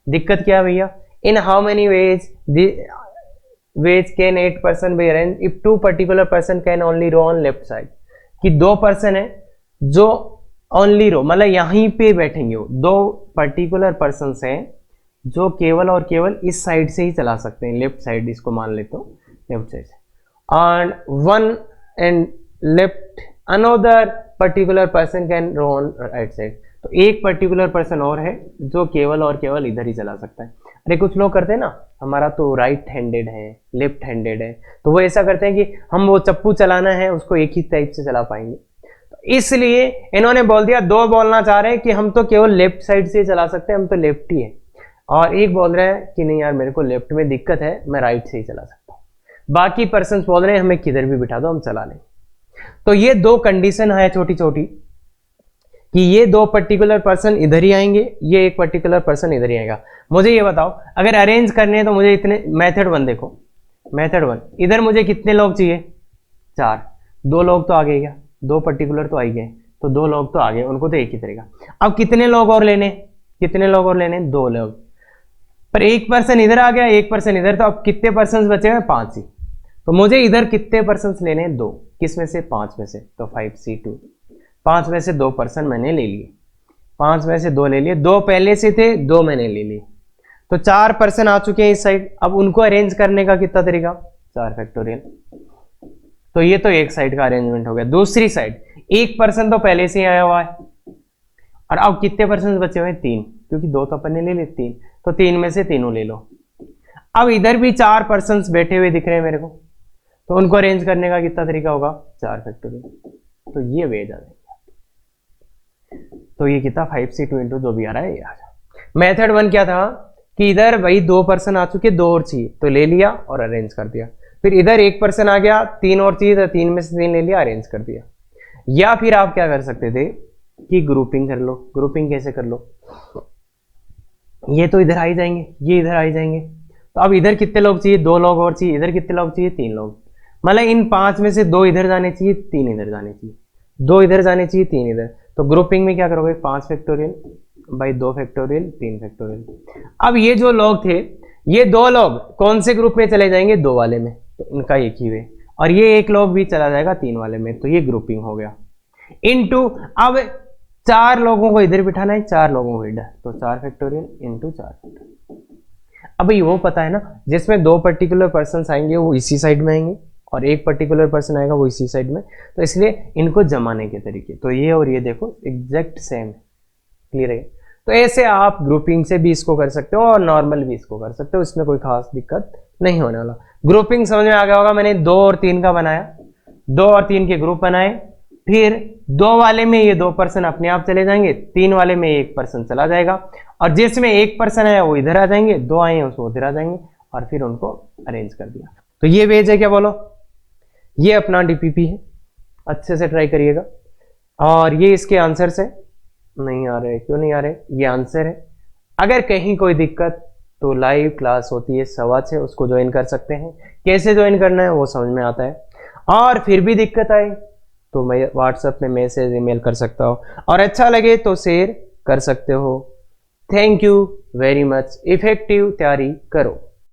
दिक्कत क्या है भैया, in how many ways can 8 person be arrange if 2 particular person can only row on left side, कि 2 पर्सन है जो ओनली रो, मतलब यहीं पे बैठेंगे, वो 2 पर्टिकुलर पर्सन हैं जो केवल और केवल इस साइड से ही चला सकते हैं, लेफ्ट साइड इसको मान लेते हो, लेफ्ट साइड से, and 1 and left another particular person can row on right side, तो एक पर्टिकुलर पर्सन और है जो केवल और केवल इधर ही चला सकता है। अरे कुछ लोग करते हैं ना, हमारा तो राइट हैंडेड है लेफ्ट हैंडेड है, तो वो ऐसा करते हैं कि हम वो चप्पू चलाना है उसको एक ही टाइप से चला पाएंगे, इसलिए इन्होंने बोल दिया, 2 बोलना चाह रहे हैं कि हम तो केवल लेफ्ट साइड से चला सकते हैं, हम तो लेफ्ट ही है, और एक बोल रहे हैं कि नहीं यार मेरे को लेफ्ट में दिक्कत है, मैं राइट से ही चला सकता हूँ। बाकी पर्सन बोल रहे हैं हमें किधर भी बिठा दो हम चला लें। तो ये 2 कंडीशन है छोटी छोटी, कि ये 2 पर्टिकुलर पर्सन इधर ही आएंगे, ये एक पर्टिकुलर पर्सन इधर ही आएगा। मुझे ये बताओ, अगर अरेंज करने हैं तो मुझे इतने, मेथड 1 देखो, मेथड 1 इधर मुझे कितने लोग चाहिए, 4, 2 लोग तो आ गए क्या, 2 पर्टिकुलर तो आ गए, तो 2 लोग तो आ गए, उनको तो एक ही तरीका। अब कितने लोग और लेने, कितने लोग और लेने, 2 लोग, पर एक पर्सन इधर आ गया एक पर्सन इधर, तो अब कितने पर्सन बचे हुए, 5 ही, तो मुझे इधर कितने पर्सन लेने, 2, किस में से, 5 में से, तो 5C2, 5 में से 2 पर्सन मैंने ले लिए, 5 में से 2 ले लिए, 2 पहले से थे 2 मैंने ले लिए, तो 4 पर्सन आ चुके हैं इस साइड। अब उनको अरेंज करने का कितना तरीका, 4 फैक्टोरियल, तो ये तो एक साइड का अरेंजमेंट हो गया। दूसरी साइड, एक पर्सन तो पहले से ही आया हुआ है, और अब कितने पर्सन बचे हुए हैं, 3, क्योंकि 2 तो अपन ने ले लिए, 3, तो 3 में से तीनों ले लो। अब इधर भी 4 पर्सन बैठे हुए दिख रहे हैं मेरे को, तो उनको अरेंज करने का कितना तरीका होगा, 4 फैक्टोरियल, तो ये वेज आ जाएगा। तो ये कितना 5C2 इंटू जो भी आ रहा है ये आ जाए। मेथड 1 क्या था कि इधर भाई 2 पर्सन आ चुके, 2 और चाहिए तो ले लिया और अरेंज कर दिया, फिर इधर 1 पर्सन आ गया, 3 और चाहिए तो 3 में से 3 ले लिया, अरेंज कर दिया। या फिर आप क्या कर सकते थे कि ग्रुपिंग कर लो। ग्रुपिंग कैसे कर लो, ये तो इधर आ ही जाएंगे, ये इधर आ ही जाएंगे, तो अब इधर कितने लोग चाहिए, 2 लोग और चाहिए, इधर कितने लोग चाहिए, 3 लोग, मतलब इन 5 में से 2 इधर जाने चाहिए, 3 इधर जाने चाहिए, 2 इधर जाने चाहिए, 3 इधर, तो ग्रुपिंग में क्या करोगे, 5 फैक्टोरियल बाई 2 फैक्टोरियल 3 फैक्टोरियल। अब ये जो लोग थे, ये 2 लोग कौन से ग्रुप में चले जाएंगे, 2 वाले में, तो इनका एक ही वे, और ये एक लोग भी चला जाएगा 3 वाले में, तो ये ग्रुपिंग हो गया। इनटू अब 4 लोगों को इधर बिठाना है, 4 लोगों को इधर, तो 4 फैक्टोरियल इंटू 4 फैक्टोरियल। अब ये वो पता है ना, जिसमें 2 पर्टिकुलर पर्सन आएंगे वो इसी साइड में आएंगे और एक पर्टिकुलर पर्सन आएगा वो इसी साइड में, तो इसलिए इनको जमाने के तरीके, तो ये और ये देखो एग्जैक्ट सेम है। क्लियर है? तो ऐसे आप ग्रुपिंग से भी इसको कर सकते हो और नॉर्मल भी इसको कर सकते हो, इसमें कोई खास दिक्कत नहीं होने वाला। ग्रुपिंग समझ में आ गया होगा, मैंने 2 और 3 का बनाया, 2 और 3 के ग्रुप बनाए, फिर 2 वाले में ये 2 पर्सन अपने आप चले जाएंगे, 3 वाले में 1 पर्सन चला जाएगा, और जिसमें 1 पर्सन है वो इधर आ जाएंगे, 2 आए हैं उसको उधर आ जाएंगे, और फिर उनको अरेंज कर दिया। तो ये वेज है क्या, बोलो? ये अपना डीपीपी है, अच्छे से ट्राई करिएगा। और ये इसके आंसर है, नहीं आ रहे, क्यों नहीं आ रहे, ये आंसर है। अगर कहीं कोई दिक्कत तो लाइव क्लास होती है 6:15, उसको ज्वाइन कर सकते हैं। कैसे ज्वाइन करना है वो समझ में आता है, और फिर भी दिक्कत आए तो मैं व्हाट्सएप में मैसेज ईमेल कर सकता हूँ, और अच्छा लगे तो शेयर कर सकते हो। Thank you very much. Effective तैयारी करो।